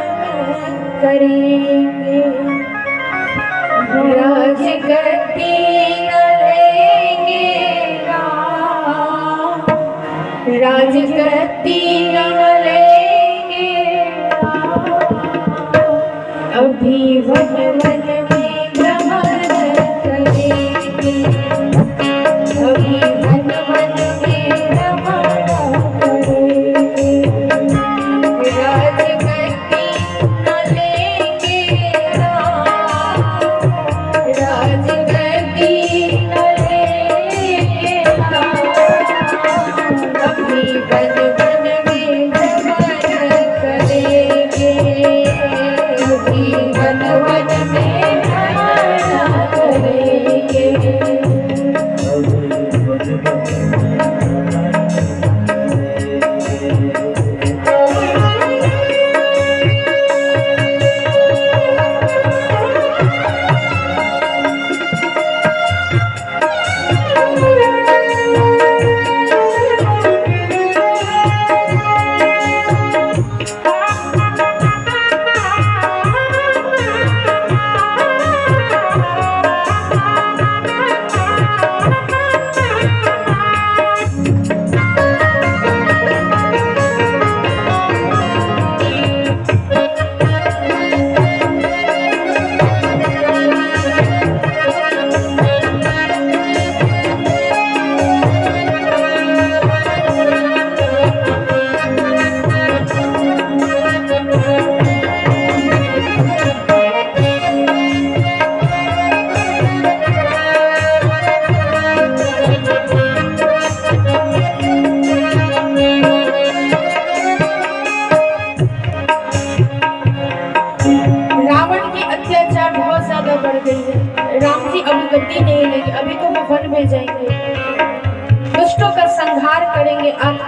करेंगे। राजगद्दी न लेंगे राम, राजगद्दी न लेंगे राम, अभी वन वन में भ्रमण करेंगे, अभी वन वन में भ्रमण करेंगे। राजगद्दी न लेंगे राम, राजगद्दी न लेंगे राम, अभी वन वन में भ्रमण करेंगे, अभी वन वन में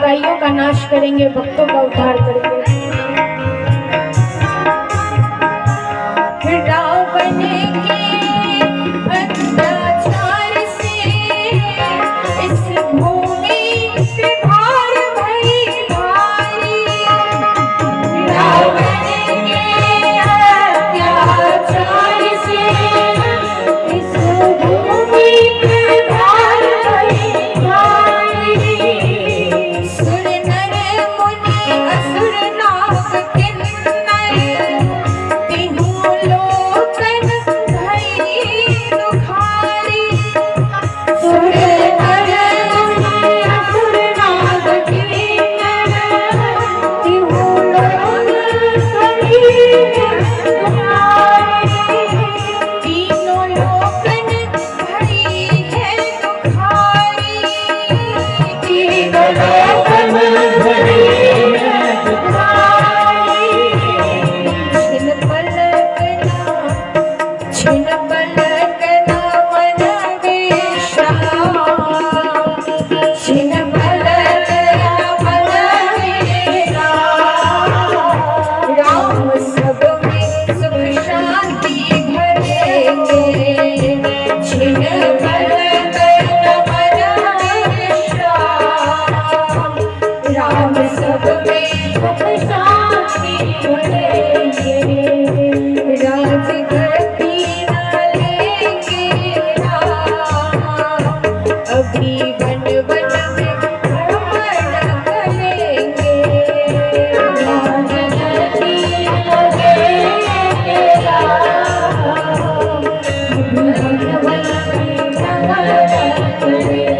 बुराइयों का नाश करेंगे, भक्तों का उद्धार करेंगे। रावण के अत्याचार से इस भूमि पे भार भई भारी। रावण के अत्याचार से इस भूमि पे भार भई भारी। सुर नर मुनि असुर नाग किन्नर तिहु लोकन भई दुखारी। सुर नर मुनि असुर नाग किन्नर तिहु लोकन भई दुखारी। तीनों लोकन भई है दुखारी। तीनों लोकन भई है दुखारी। छिन पलक ना मन विश्राम। छिन पलक ना मन विश्राम। राम सब में सुख शांति भरेंगे। छिन पलक ना मन विश्राम। राम सब में सुख शांति भरेंगे। राजगद्दी न लेंगे राम। अभी वन वन में भ्रमण करेंगे। राजगद्दी न लेंगे राम। वन वन में भ्रमण करेंगे।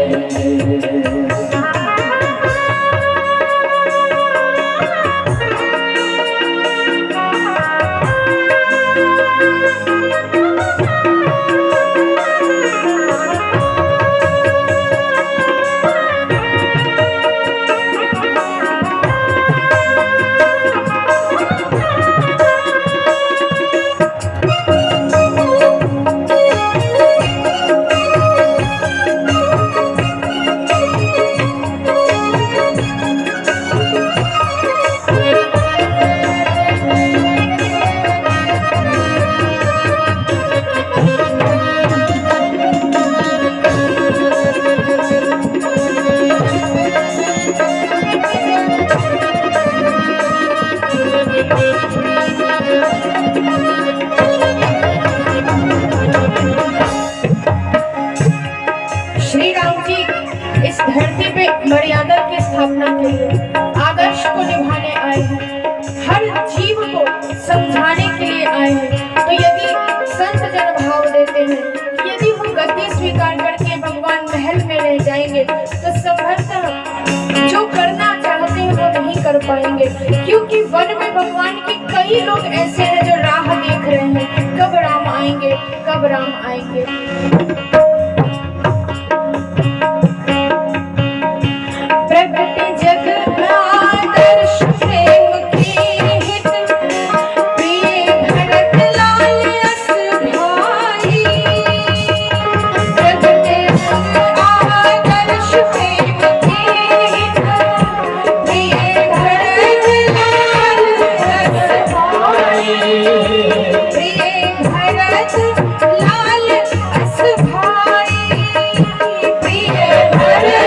श्री राम जी इस धरती पे मर्यादा की स्थापना के लिए आदर्श को निभाने आए हैं, हर जीव को समझाने के लिए आए हैं। तो यदि संत जन भाव देते हैं, यदि वो गद्दी स्वीकार करके भगवान महल में रह जाएंगे, तो संभवतः जो करना चाहते हैं वो नहीं कर पाएंगे। क्योंकि वन में भगवान के कई लोग ऐसे हैं जो राह देख रहे हैं, कब राम आएंगे, कब राम आएंगे। प्रगट जग आदर्श प्रेम की हित, प्रिय भरत लाल अस भाई। प्रगट जग आदर्श प्रेम की हित, प्रिय भरत लाल अस भाई। प्रिय भरत लाल अस भाई। प्रिय भरत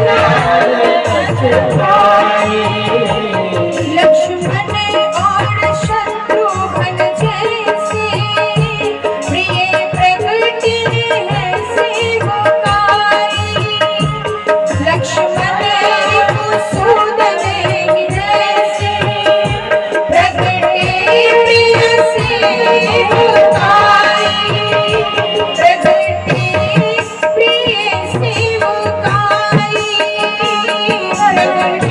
लाल लक्ष्मण और शत्रुघ्न जैसे, प्रिय प्रगट है सेवकाई। लक्ष्मण रिपुसूदन जैसे, प्रगट प्रिय सेवकाई। प्रगट प्रिय सेवकाई। प्रगट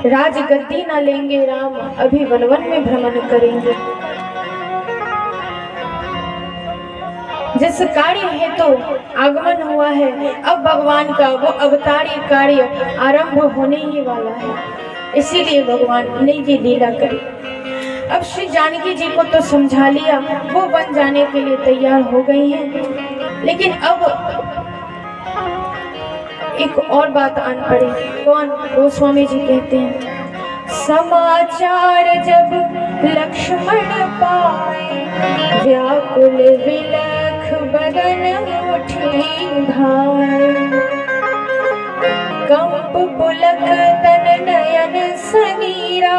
राजगद्दी न लेंगे राम, अभी वन वन में भ्रमण करेंगे। जिस कार्य है तो आगमन हुआ है, अब भगवान का वो अवतारी कार्य आरंभ होने ही वाला है। इसीलिए भगवान ने ये लीला करी। अब श्री जानकी जी को तो समझा लिया, वो बन जाने के लिए तैयार हो गई हैं। लेकिन अब एक और बात आन पड़ी। कौन? गोस्वामी जी कहते हैं, समाचार जब लक्ष्मण पाए, व्याकुल विलख बदन उठी धाय। कंप पुलक तन नयन समीरा,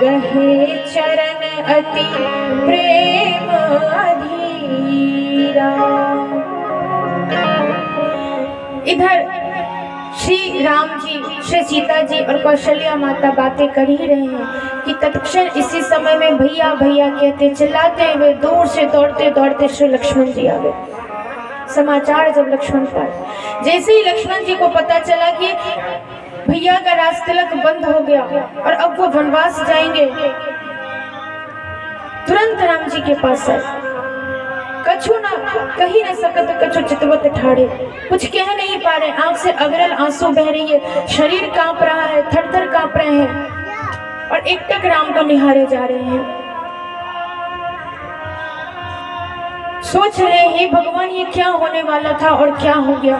गहे चरण अति प्रेम अधीरा। इधर श्री राम जी, श्री सीता जी और कौशल्या माता बातें कर ही रहे हैं कि तत्क्षण इसी समय में भैया भैया कहते चिल्लाते हुए दूर से दौड़ते दौड़ते श्री लक्ष्मण जी आ गए। समाचार जब लक्ष्मण पाए, जैसे ही लक्ष्मण जी को पता चला कि भैया का राजतिलक बंद हो गया और अब वो वनवास जाएंगे, तुरंत राम जी के पास आए कछु ना कहीं न सकत कछु चितवत ठाड़े, कुछ कह नहीं पा रहे, आंख से अविरल आंसू बह रही है, शरीर कांप रहा है, थर थर कांप रहे हैं और एकटक राम को निहारे जा रहे हैं। सोच रहे हैं भगवान ये क्या होने वाला था और क्या हो गया।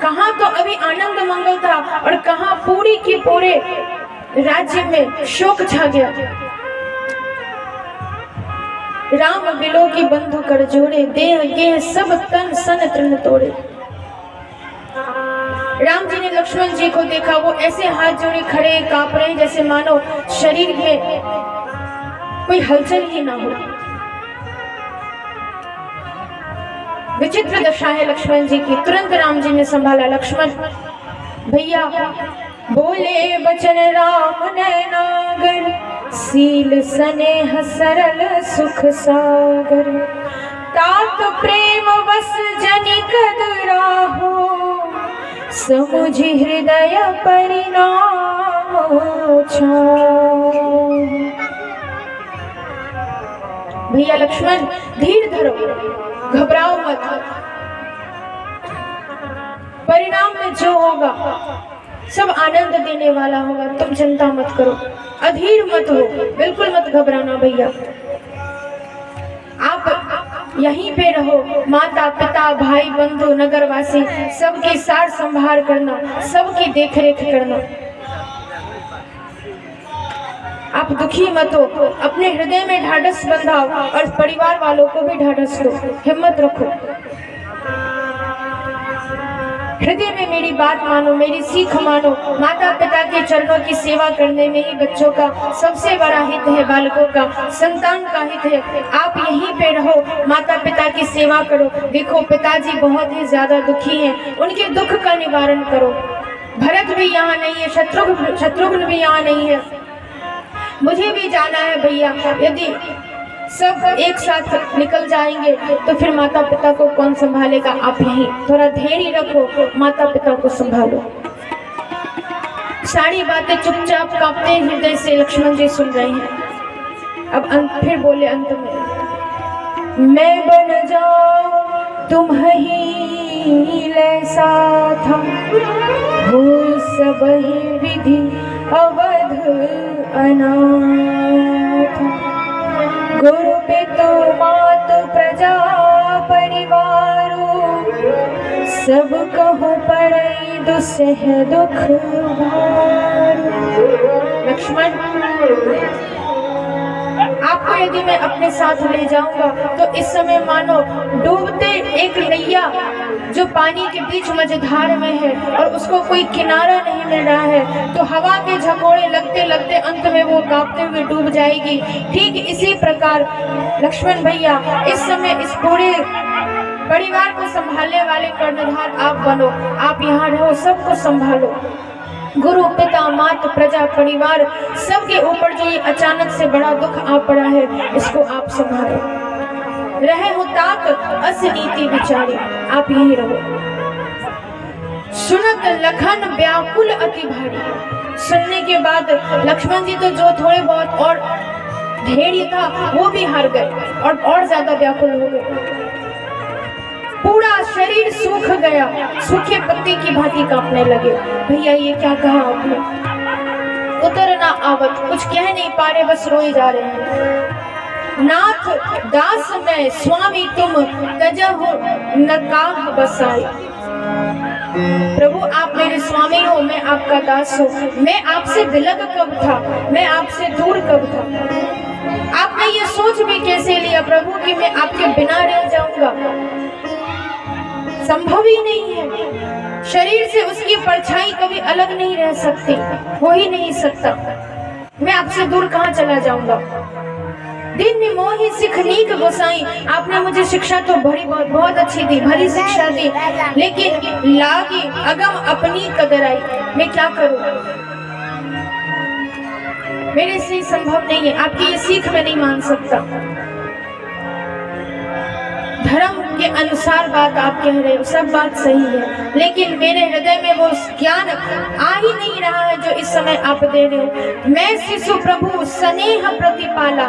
कहाँ तो अभी आनंद मंगल था और कहाँ पूरी के पूरे राज्य में शोक छा गया। राम बिलो की बंधु कर जोड़े, देह गेह सब तन सन तृण तोड़े। राम जी ने लक्ष्मण जी को देखा, वो ऐसे हाथ जोड़े खड़े कांप रहे जैसे मानो शरीर में कोई हलचल ही ना हो। विचित्र दशा है लक्ष्मण जी की। तुरंत राम जी ने संभाला, लक्ष्मण भैया बोले बचन राम नैनागर, सील स्नेह सरल सुख सागर। तात प्रेम बस जनिक राहो, समुझि हृदय परिणाम छाओ। भैया लक्ष्मण धीर धरो, घबराओ मत, परिणाम में जो होगा सब आनंद देने वाला होगा, तुम चिंता मत करो, अधीर मत हो, बिल्कुल मत घबराना। भैया आप यहीं पे रहो, माता पिता भाई बंधु नगरवासी सबकी सार संभाल करना, सबकी देख रेख करना। आप दुखी मत हो, अपने हृदय में ढाढ़स बंधाओ और परिवार वालों को भी ढाढ़स दो, हिम्मत रखो। हृदय में मेरी बात मानो, मेरी सीख मानो। माता पिता के चरणों की सेवा करने में ही बच्चों का सबसे बड़ा हित है, बालकों का, संतान का हित है। आप यहीं पे रहो, माता पिता की सेवा करो। देखो पिताजी बहुत ही ज्यादा दुखी हैं, उनके दुख का निवारण करो। भरत भी यहाँ नहीं है, शत्रुघ्न भी यहाँ नहीं है, मुझे भी जाना है भैया। यदि सब एक साथ निकल जाएंगे तो फिर माता पिता को कौन संभालेगा। आप यहीं थोड़ा धैर्य रखो, माता पिता को संभालो। सारी बातें चुपचाप कांपते हृदय से लक्ष्मण जी सुन रहे हैं। अब फिर बोले अंत में, मैं बन जाऊं तुम ही लैसा था, हो सब ही विधि अवध अनाथ। गुरु पितु मातु प्रजा परिवारो, सब कहूँ पड़ई दुसह दुख भारो। लक्ष्मण आपको यदि मैं अपने साथ ले जाऊंगा तो इस समय मानो डूबते एक नैया जो पानी के बीच मझधार में है और उसको कोई किनारा नहीं मिल रहा है, तो हवा के झकोड़े लगते लगते अंत में वो कांपते हुए डूब जाएगी। ठीक इसी प्रकार लक्ष्मण भैया इस समय इस पूरे परिवार को संभालने वाले कर्णधार आप बनो। आप यहाँ रहो, सबको संभालो। गुरु पिता माता प्रजा परिवार सबके ऊपर जो ये अचानक से बड़ा दुख आ पड़ा है, इसको आप संभालो। रहे हो तात अस नीति विचारी, आप यहीं रहो। सुनत लखन व्याकुल अति भारी। सुनने के बाद लक्ष्मण जी तो जो थोड़े बहुत और धैर्य था वो भी हार गए और ज्यादा व्याकुल हो गए। पूरा शरीर सूख गया, सूखे पत्ते की भांति कांपने लगे। भैया ये क्या कहा आपने? उतर ना आवत, कुछ कह नहीं पा रहे, बस रोए जा रहे हैं। नाथ दास मैं स्वामी तुम तजहु नकाह बसाई। प्रभु आप मेरे स्वामी हो, मैं आपका दास हूँ। मैं आपसे विलग कब था, मैं आपसे दूर कब था? आपने ये सोच भी कैसे लिया प्रभु कि मैं आपके बिना रह जाऊंगा? संभव ही नहीं है। शरीर से उसकी परछाई कभी अलग नहीं रह सकती, हो ही नहीं सकता। मैं आपसे दूर कहाँ चला जाऊंगा? दिन मोही सिख नीक गोसाई, आपने मुझे शिक्षा तो बहुत अच्छी दी, भरी शिक्षा दी, लेकिन लागी अगम अपनी कदर आई। मैं क्या करूं? मेरे से संभव नहीं है। आपकी ये सीख मैं नहीं मान सकता। धर्म के अनुसार बात आप कह रहे हो, सब बात सही है, लेकिन मेरे हृदय में वो ज्ञान आ ही नहीं रहा है जो इस समय आप दे रहे हो। मैं शिशु प्रभु स्नेह प्रतिपाला,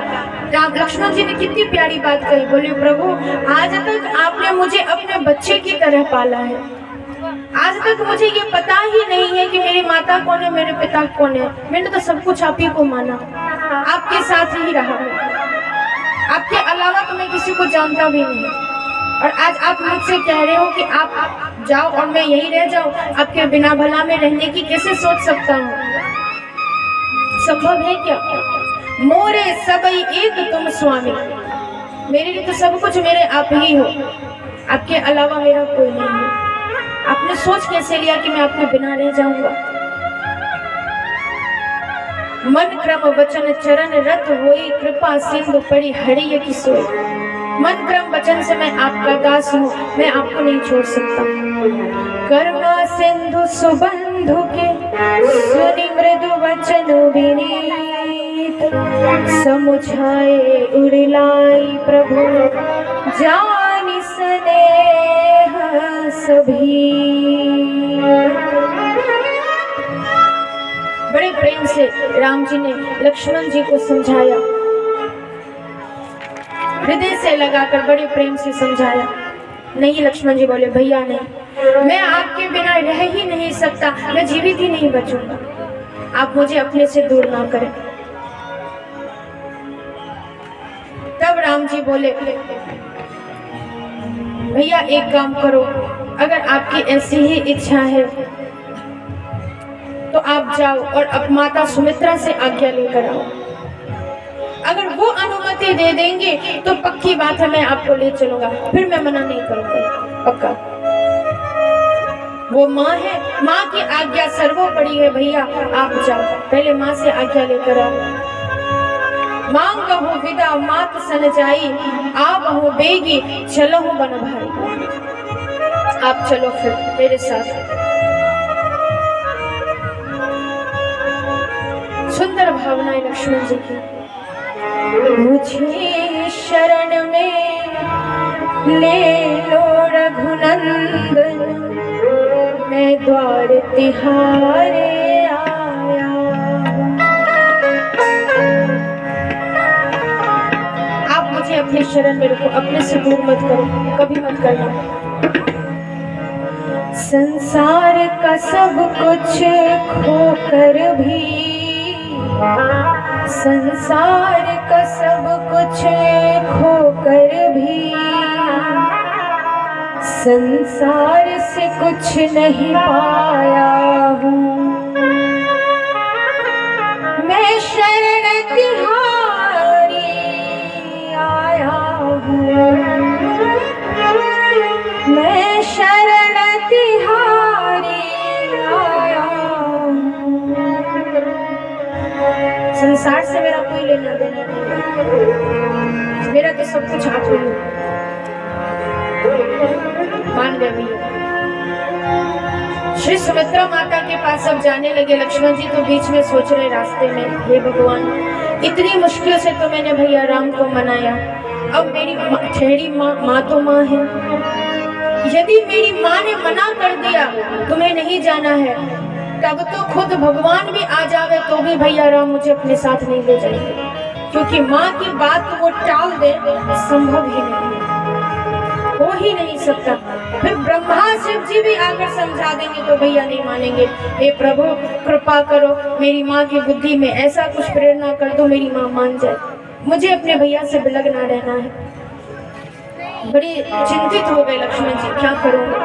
राम लक्ष्मण जी ने कितनी प्यारी बात कही। बोले प्रभु आज तक आपने मुझे अपने बच्चे की तरह पाला है, आज तक मुझे ये पता ही नहीं है कि मेरी माता कौन है, मेरे पिता कौन है। मैंने तो सब कुछ आप ही को माना, आपके साथ ही रहा, आपके अलावा तो मैं किसी को जानता भी नहीं। और आज आप मुझसे कह रहे हो कि आप जाओ और मैं यहीं रह जाऊं, आपके बिना भला में रहने की कैसे सोच सकता हूँ? संभव है क्या? मोरे सबई एक तुम स्वामी, मेरे लिए तो सब कुछ मेरे आप ही हो, आपके अलावा मेरा कोई नहीं है। आपने सोच कैसे लिया कि मैं आपके बिना रह जाऊंगा? मन क्रम वचन चरण रत होई, कृपा सिंधु पड़ी हरि की सोई। मन क्रम वचन से मैं आपका दास हूँ, मैं आपको नहीं छोड़ सकता। कर्मा सिंधु सुबंधु के सुनि मृदु वचन विनीत, समुझाए उड़िलाई प्रभु जानि स्नेह सभी। बड़े प्रेम से राम जी ने लक्ष्मण जी को समझाया, हृदय से लगाकर बड़े प्रेम से समझाया। नहीं लक्ष्मण जी बोले भैया नहीं, मैं आपके बिना रह ही नहीं सकता, मैं जीवित ही नहीं बचूंगा, आप मुझे अपने से दूर ना करें। तब राम जी बोले भैया एक काम करो, अगर आपकी ऐसी ही इच्छा है तो आप जाओ और अब माता सुमित्रा से आज्ञा लेकर आओ। अगर वो अनुमति दे देंगे तो पक्की बात है मैं आपको ले चलूंगा, फिर मैं मना नहीं करूंगा, पक्का। वो माँ है, माँ की आज्ञा सर्वोपरि है भैया, आप जाओ, पहले माँ से आज्ञा लेकर आओ। मांग हो विदा मात सन जाई, आप हो बेगी चलो हो बन भाई। आप चलो फिर मेरे साथ। सुंदर भावनाएं लक्ष्मण जी की। मुझे शरण में ले लो रघुनंदन, मैं द्वार तिहारे आया। आप मुझे अपनी शरण में रखो, अपने से दूर मत करो, कभी मत करना। संसार का सब कुछ खोकर भी, संसार का सब कुछ खोकर भी, संसार से कुछ नहीं पाया हूँ। मैं शरण तिहारी आया हूँ, मैं शरण तिहारी आया हूँ। संसार से मेरा कोई लेना देना नहीं, मेरा तो सब कुछ आप ही मान गए भैया। श्री सुमित्रा माता के पास अब जाने लगे। लक्ष्मण जी तो बीच में सोच रहे रास्ते में, हे भगवान इतनी मुश्किल से तो मैंने भैया राम को मनाया, अब मेरी ठहरी माँ तो माँ है, यदि मेरी माँ ने मना कर दिया तुम्हें नहीं जाना है, तब तो खुद भगवान भी आ जावे तो भी भैया राम मुझे अपने साथ नहीं ले जाएंगे, क्योंकि माँ की बात वो टाल दे, संभव ही नहीं, हो ही नहीं सकता। फिर ब्रह्मा शिव जी भी आकर समझा देंगे तो भैया नहीं मानेंगे। हे प्रभु कृपा करो, मेरी माँ की बुद्धि में ऐसा कुछ प्रेरणा कर दो मेरी माँ मान जाए, मुझे अपने भैया से बिलग ना रहना है। बड़ी चिंतित हो गए लक्ष्मण जी, क्या करूँगा।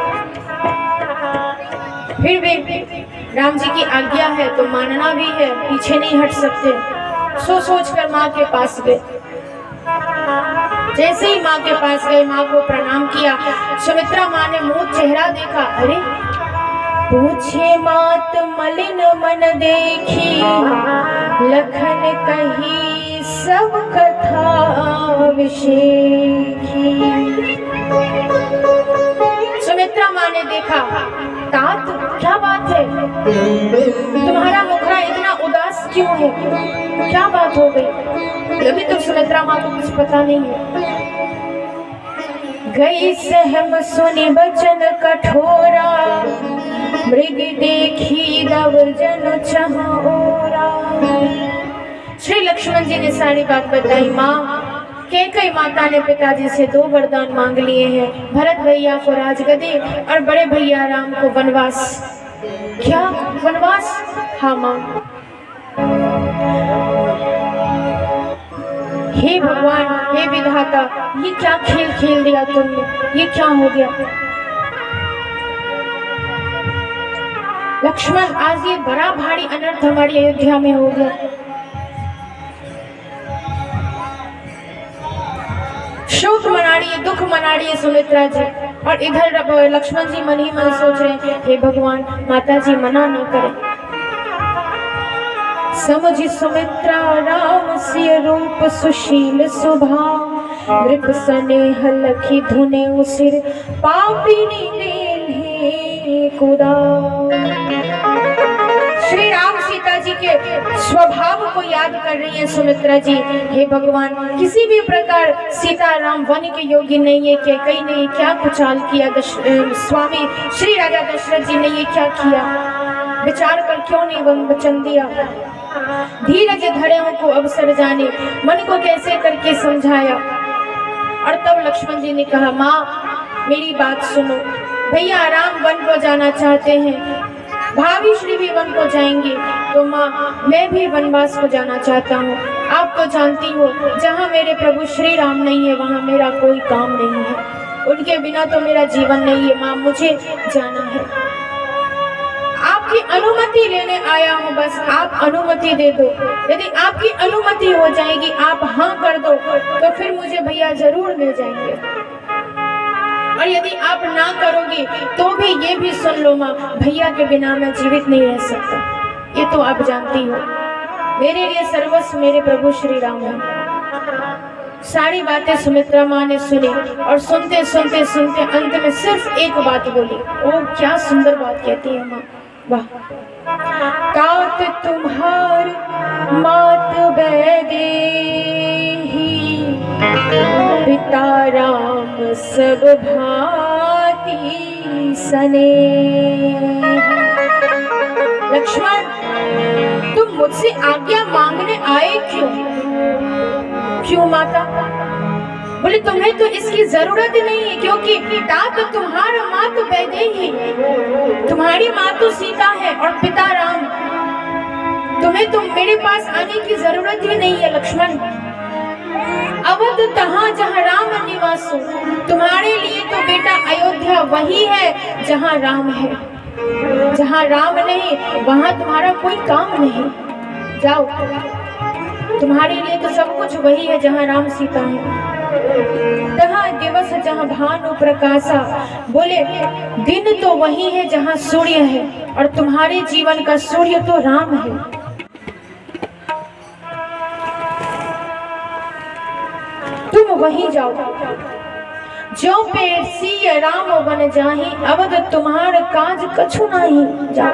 फिर भी राम जी की आज्ञा है तो मानना भी है, पीछे नहीं हट सकते। सोच कर माँ के पास गए। जैसे ही माँ के पास गए, माँ को प्रणाम किया। सुमित्रा माँ ने मुंह चेहरा देखा, अरे पूछे मात मलिन मन देखी, लखन कही सब कथा विशेखी। सुमित्रा माँ ने देखा, तात क्या बात है, तुम्हारा मुखड़ा इतना उदास क्यों है, क्या बात हो गई। अभी तो सुमित्रा माँ को कुछ पता नहीं है। गई सहम सुनी बचन कठोरा, मृग देखी दब जन चहोरा। श्री लक्ष्मण जी ने सारी बात बताई। माँ कैकेयी माता ने पिताजी से 2 वरदान मांग लिए हैं, भरत भैया को राजगद्दी और बड़े भैया राम को वनवास। क्या वनवास? हाँ मां। हे भगवान, हे विधाता, ये क्या खेल खेल दिया तुमने? ये क्या हो गया? लक्ष्मण, आज ये बड़ा भारी अनर्थ हमारी अयोध्या में हो गया। शोक मना रही है, दुख मना रही है सुमित्रा जी, और इधर लक्ष्मण जी मन ही मन सोच रहे हैं, हे भगवान, माता जी मना न करें। समझी सुमित्रा राम सिय रूप सुशील स्वभाव, नृप स्नेह लखी धुने उसिर, पापिनी देन्हे कुदाव। श्री राम सीता जी के स्वभाव को याद कर रही है सुमित्रा जी। हे भगवान, किसी भी प्रकार सीता राम वन के योग्य नहीं है। कैकेयी ने क्या कुचाल किया? स्वामी श्री राजा दशरथ जी ने ये क्या किया? विचार कर क्यों नहीं वचन दिया? धीरज धरे को अवसर जाने, मन को कैसे करके समझाया। और तब लक्ष्मण जी ने कहा, माँ मेरी बात सुनो, भैया राम वन को जाना चाहते हैं, भाभी श्री भी वन को जाएंगे, तो माँ मैं भी वनवास को जाना चाहता हूँ। आप तो जानती हो, जहाँ मेरे प्रभु श्री राम नहीं है वहाँ मेरा कोई काम नहीं है, उनके बिना तो मेरा जीवन नहीं है। माँ मुझे जाना है, आपकी अनुमति लेने आया हूँ, बस आप अनुमति दे दो। यदि आपकी अनुमति हो जाएगी, आप हाँ कर दो, तो फिर मुझे भैया जरूर ले जाएंगे, और यदि आप ना करोगे तो भी ये भी सुन लो माँ, भैया के बिना मैं जीवित नहीं रह सकता। ये तो आप जानती हो, मेरे लिए सर्वस्व मेरे प्रभु श्री राम है। सारी बातें सुमित्रा माँ ने सुनी, और सुनते सुनते सुनते अंत में सिर्फ एक बात बोली। ओ क्या सुंदर बात कहती है माँ, वाह। तात तुम्हार मात बैदेही, पिता राम सब भांति सने। लक्ष्मण, तुम मुझसे आज्ञा मांगने आए क्यों? क्यों माता? बोले तुम्हें तो इसकी जरूरत नहीं है, क्योंकि तात तुम्हारा माँ तो वैदेही, तुम्हारी माँ तो सीता है और पिता राम, तुम्हें तो मेरे पास आने की जरूरत ही नहीं है। लक्ष्मण, अवध तहाँ जहाँ राम निवास हो, तुम्हारे लिए तो बेटा अयोध्या वही है जहाँ राम है। जहाँ राम नहीं वहाँ तुम्हारा कोई काम नहीं। जाओ, तुम्हारे लिए तो सब कुछ वही है जहाँ राम सीता है। तहाँ दिवस जहाँ भानु प्रकाशा, बोले दिन तो वही है जहाँ सूर्य है, और तुम्हारे जीवन का सूर्य तो राम है। तुम वहीं जाओ, जो पेड़ सिय राम बन जाही, अवध तुम्हार काज कछु नहीं। जाओ।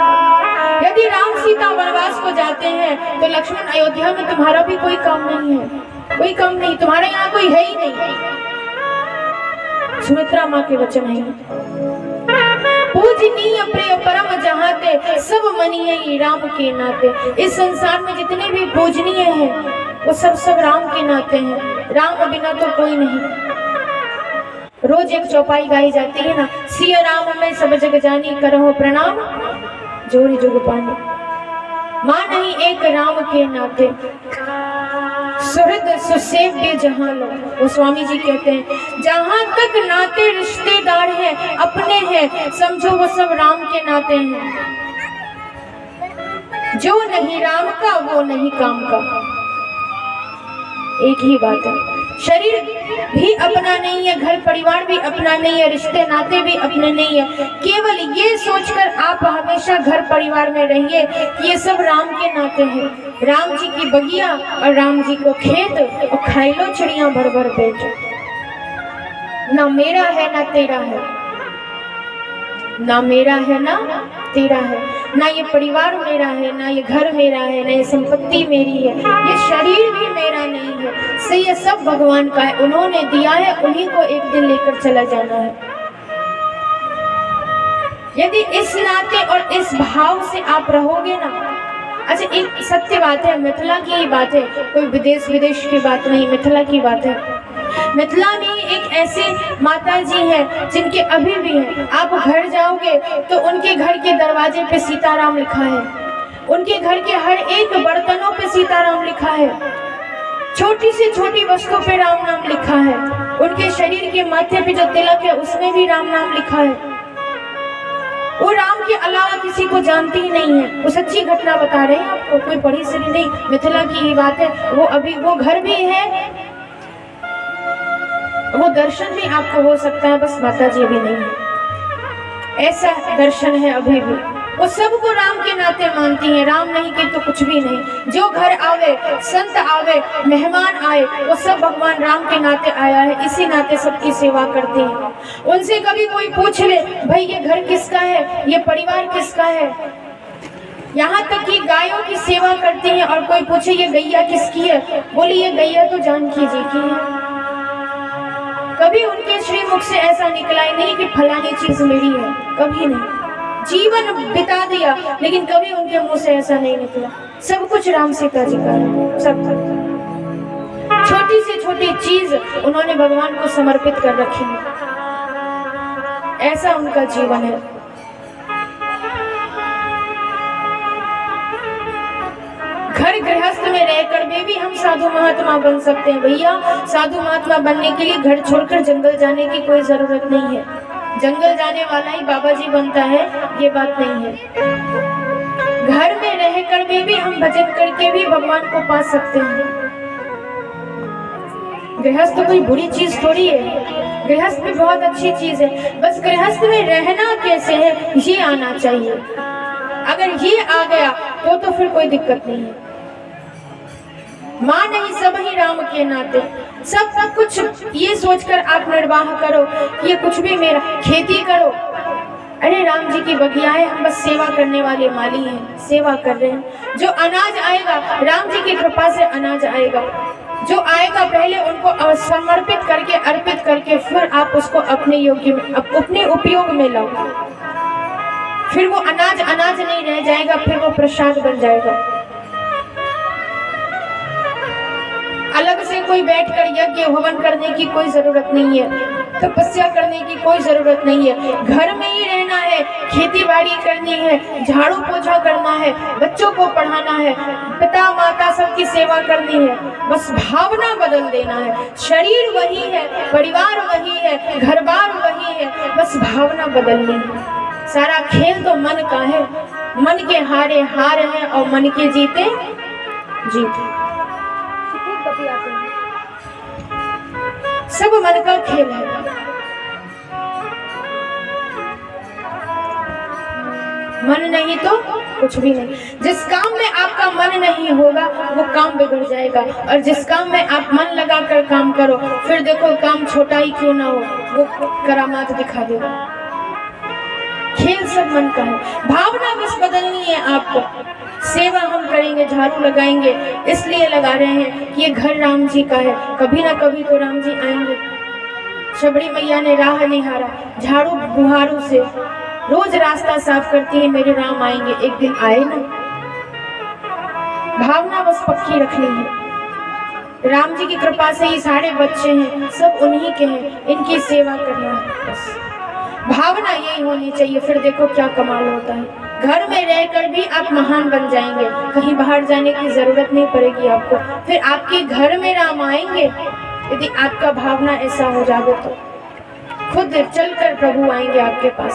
यदि राम सीता वनवास को जाते हैं तो लक्ष्मण अयोध्या में तुम्हारा भी कोई काम नहीं है, कोई काम नहीं, तुम्हारे यहाँ कोई है ही नहीं। सुमित्रा माँ के वचन है, पूजनीय प्रिय परम जहाते, सब मनीय राम के नाते। इस संसार में जितने भी पूजनीय हैं वो सब राम के नाते हैं, राम बिना तो कोई नहीं। रोज एक चौपाई गाई जाती है ना, सिय राम में सब जग जानी, करहो प्रणाम जोड़ी जुग पानी। मां नहीं एक राम के नाते, सुहृद सुसेव्य जहां लो। वो स्वामी जी कहते हैं, जहां तक नाते रिश्तेदार हैं, अपने हैं, समझो वो सब राम के नाते हैं। जो नहीं राम का वो नहीं काम का। एक ही बात है, शरीर भी अपना नहीं है, घर परिवार भी अपना नहीं है, रिश्ते नाते भी अपने नहीं है। केवल ये सोचकर आप हमेशा घर परिवार में रहिए कि ये सब राम के नाते हैं। राम जी की बगिया और राम जी को खेत, और खाई लो चिड़िया भर भर पेट। ना मेरा है ना तेरा है, ना मेरा है ना तेरा है, ना ये परिवार मेरा है, ना ये घर मेरा है, ना ये संपत्ति मेरी है, ये शरीर भी मेरा नहीं है। से ये सब भगवान का है, उन्होंने दिया है, उन्हीं को एक दिन लेकर चला जाना है। यदि इस नाते और इस भाव से आप रहोगे ना। अच्छा, एक सत्य बात है, मिथिला की ही बात है, कोई विदेश की बात नहीं, मिथिला की बात है। मिथिला में एक ऐसे माता जी हैं जिनके अभी भी हैं, आप घर जाओगे तो उनके घर के दरवाजे पे सीताराम लिखा है, उनके घर के हर एक बर्तनों पे सीताराम लिखा है, छोटी से छोटी वस्तु पे राम नाम लिखा है, उनके शरीर के माथे पे जो तिलक है उसमें भी राम नाम लिखा है। वो राम के अलावा किसी को जानती ही नहीं है। वो सच्ची घटना बता रहे हैं आपको, कोई बड़ी सड़ी नहीं, मिथिला की ही बात है। वो अभी वो घर भी है, वो दर्शन भी आपको हो सकता है, बस माता जी भी नहीं है। ऐसा दर्शन है अभी भी। वो सबको राम के नाते मानती हैं, राम नहीं के तो कुछ भी नहीं। जो घर आवे, संत आवे, मेहमान आए, वो सब भगवान राम के नाते आया है, इसी नाते सबकी सेवा करती हैं। उनसे कभी कोई पूछ ले, भाई ये घर किसका है, ये परिवार किसका है, यहाँ तक कि गायों की सेवा करती हैं। और कोई पूछे ये गैया किसकी है, बोली ये गैया तो जानकी जी की है। कभी उनके श्रीमुख से ऐसा निकला ही नहीं कि फलानी चीज मेरी है, कभी नहीं। जीवन बिता दिया लेकिन कभी उनके मुंह से ऐसा नहीं निकला। सब कुछ राम सीता जी का है, सब छोटी से छोटी चीज उन्होंने भगवान को समर्पित कर रखी है। ऐसा उनका जीवन है। घर गृहस्थ में रहकर भी हम साधु महात्मा बन सकते हैं। भैया साधु महात्मा बनने के लिए घर छोड़कर जंगल जाने की कोई जरूरत नहीं है। जंगल जाने वाला ही बाबा जी बनता है, ये बात नहीं है। घर में रहकर भी हम भजन करके भी भगवान को पा सकते हैं। गृहस्थ कोई बुरी चीज थोड़ी है, गृहस्थ भी बहुत अच्छी चीज है। बस गृहस्थ में रहना कैसे है ये आना चाहिए। अगर ये आ गया तो फिर कोई दिक्कत नहीं है। माँ नहीं सब ही राम के नाते, सब कुछ ये सोचकर आप निर्वाह करो कि ये कुछ भी मेरा, खेती करो। अरे राम जी की बगिया है, हम बस सेवा करने वाले माली हैं, सेवा कर रहे हैं। जो अनाज आएगा राम जी की कृपा से अनाज आएगा, जो आएगा पहले उनको समर्पित करके अर्पित करके फिर आप उसको अपने योग्य में, अपने उपयोग में लाओ। फिर वो अनाज अनाज नहीं रह जाएगा, फिर वो प्रसाद बन जाएगा। अलग से कोई बैठकर यज्ञ हवन करने की कोई जरूरत नहीं है, तपस्या करने की कोई जरूरत नहीं है। घर में ही रहना है, खेती बाड़ी करनी है, झाड़ू पोछा करना है, बच्चों को पढ़ाना है, पिता माता सबकी सेवा करनी है। बस भावना बदल देना है। शरीर वही है, परिवार वही है, घर बार वही है, बस भावना बदलनी है। सारा खेल तो मन का है। मन के हारे हार है और मन के जीते जीते। सब मन का खेल है। मन नहीं तो कुछ भी नहीं। जिस काम में आपका मन नहीं होगा वो काम बिगड़ जाएगा, और जिस काम में आप मन लगाकर काम करो फिर देखो काम छोटा ही क्यों ना हो वो करामात दिखा देगा। खेल सब मन का है। भावना बस बदलनी है आपको। सेवा हम करेंगे, झाड़ू लगाएंगे, इसलिए लगा रहे हैं कि ये घर राम जी का है, कभी ना कभी तो राम जी आएंगे। शबरी मैया ने राह निहारा, झाड़ू बुहारू से रोज रास्ता साफ करती है, मेरे राम आएंगे, एक दिन आए ना। भावना बस पक्की रखनी है। राम जी की कृपा से ही सारे बच्चे हैं, सब उन्हीं के हैं, इनकी सेवा करना है बस। भावना यही होनी चाहिए, फिर देखो क्या कमाल होता है। घर में रहकर भी आप महान बन जाएंगे, कहीं बाहर जाने की जरूरत नहीं पड़ेगी आपको। फिर आपके घर में राम आएंगे यदि आपका भावना ऐसा हो जाए तो खुद चलकर प्रभु आएंगे आपके पास।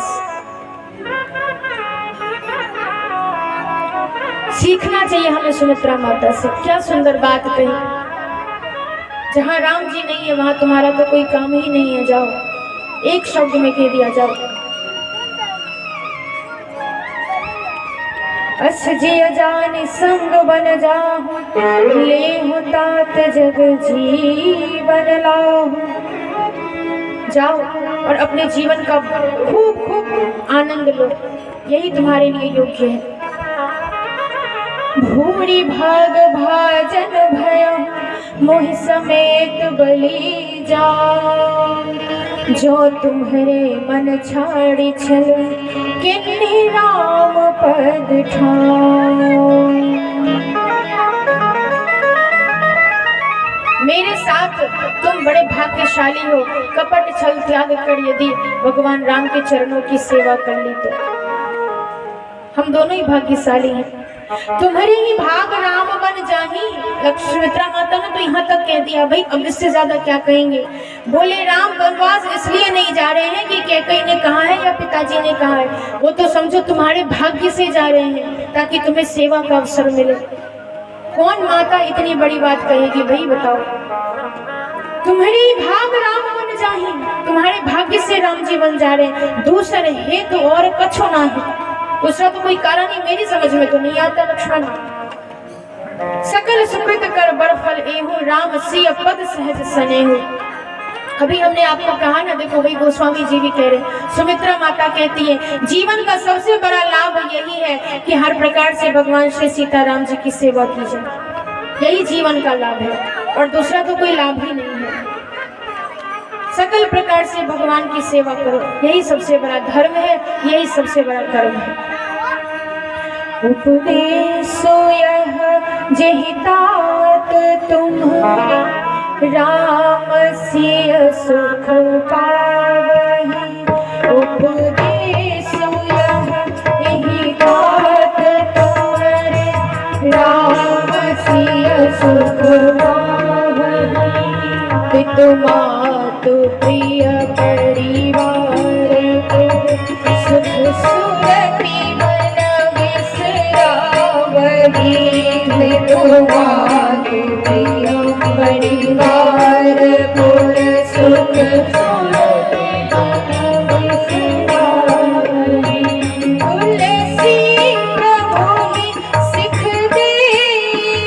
सीखना चाहिए हमें सुमित्रा माता से। क्या सुंदर बात कही, जहाँ राम जी नहीं है वहां तुम्हारा तो कोई काम ही नहीं है। जाओ, एक शब्द में कह दिया, जाओ। अस जी अजान संग बन जाहु, ले हो तात जग जीवन लाहु। जाओ और अपने जीवन का खूब खूब आनंद लो, यही तुम्हारे लिए योग्य है। भूरी भाग भाजन भय मोहि समेत बलि जाओ, जो तुम्हारे मन छाड़ी छल किन्हीं राम पद ठाओ। मेरे साथ तुम बड़े भाग्य भाग्यशाली हो, कपट छल त्याग कर यदि भगवान राम के चरणों की सेवा कर ली तो हम दोनों ही भाग्यशाली हैं। तुम्हारे ही भाग राम बन जाही। सुमित्रा माता ने तो यहाँ तक कह दिया, भाई अब इससे ज्यादा क्या कहेंगे। बोले राम वनवास इसलिए नहीं जा रहे हैं कि कैकेयी ने कहा है या पिताजी ने कहा है, वो तो समझो तुम्हारे भाग्य से जा रहे हैं ताकि तुम्हें सेवा का अवसर मिले। कौन माता इतनी बड़ी बात कहेगी भाई बताओ। तुम्हारे ही भाग राम बन जाही, तुम्हारे भाग्य से राम जी बन जा रहे हैं, दूसरे हेतु और कछो ना है। दूसरा तो कोई कारण ही मेरी समझ में तो नहीं आता। लक्ष्मण सकल सुकृत कर बड़ फल एहु, राम सिय पद सहज सनेहु। अभी हमने आपको कहा ना, देखो भाई गोस्वामी जी भी कह रहे, सुमित्रा माता कहती है जीवन का सबसे बड़ा लाभ यही है कि हर प्रकार से भगवान श्री सीताराम जी की सेवा की जाए, यही जीवन का लाभ है और दूसरा तो कोई लाभ ही नहीं है। सकल प्रकार से भगवान की सेवा करो, यही सबसे बड़ा धर्म है, यही सबसे बड़ा कर्म है। उपदेशो यह जेहि तात तुम्हारे, राम सिय सुख पावहि। उपदेशो यह जेहि तात तुम्हारे, राम सिय सुख पावहि। पितु मातु प्रिय परिवार को, सुख सुरति मन विसरावहि। पितु मातु प्रिय परिवार को, सुख सुरति मन विसरावहि। तुलसी प्रभु ही सिख दे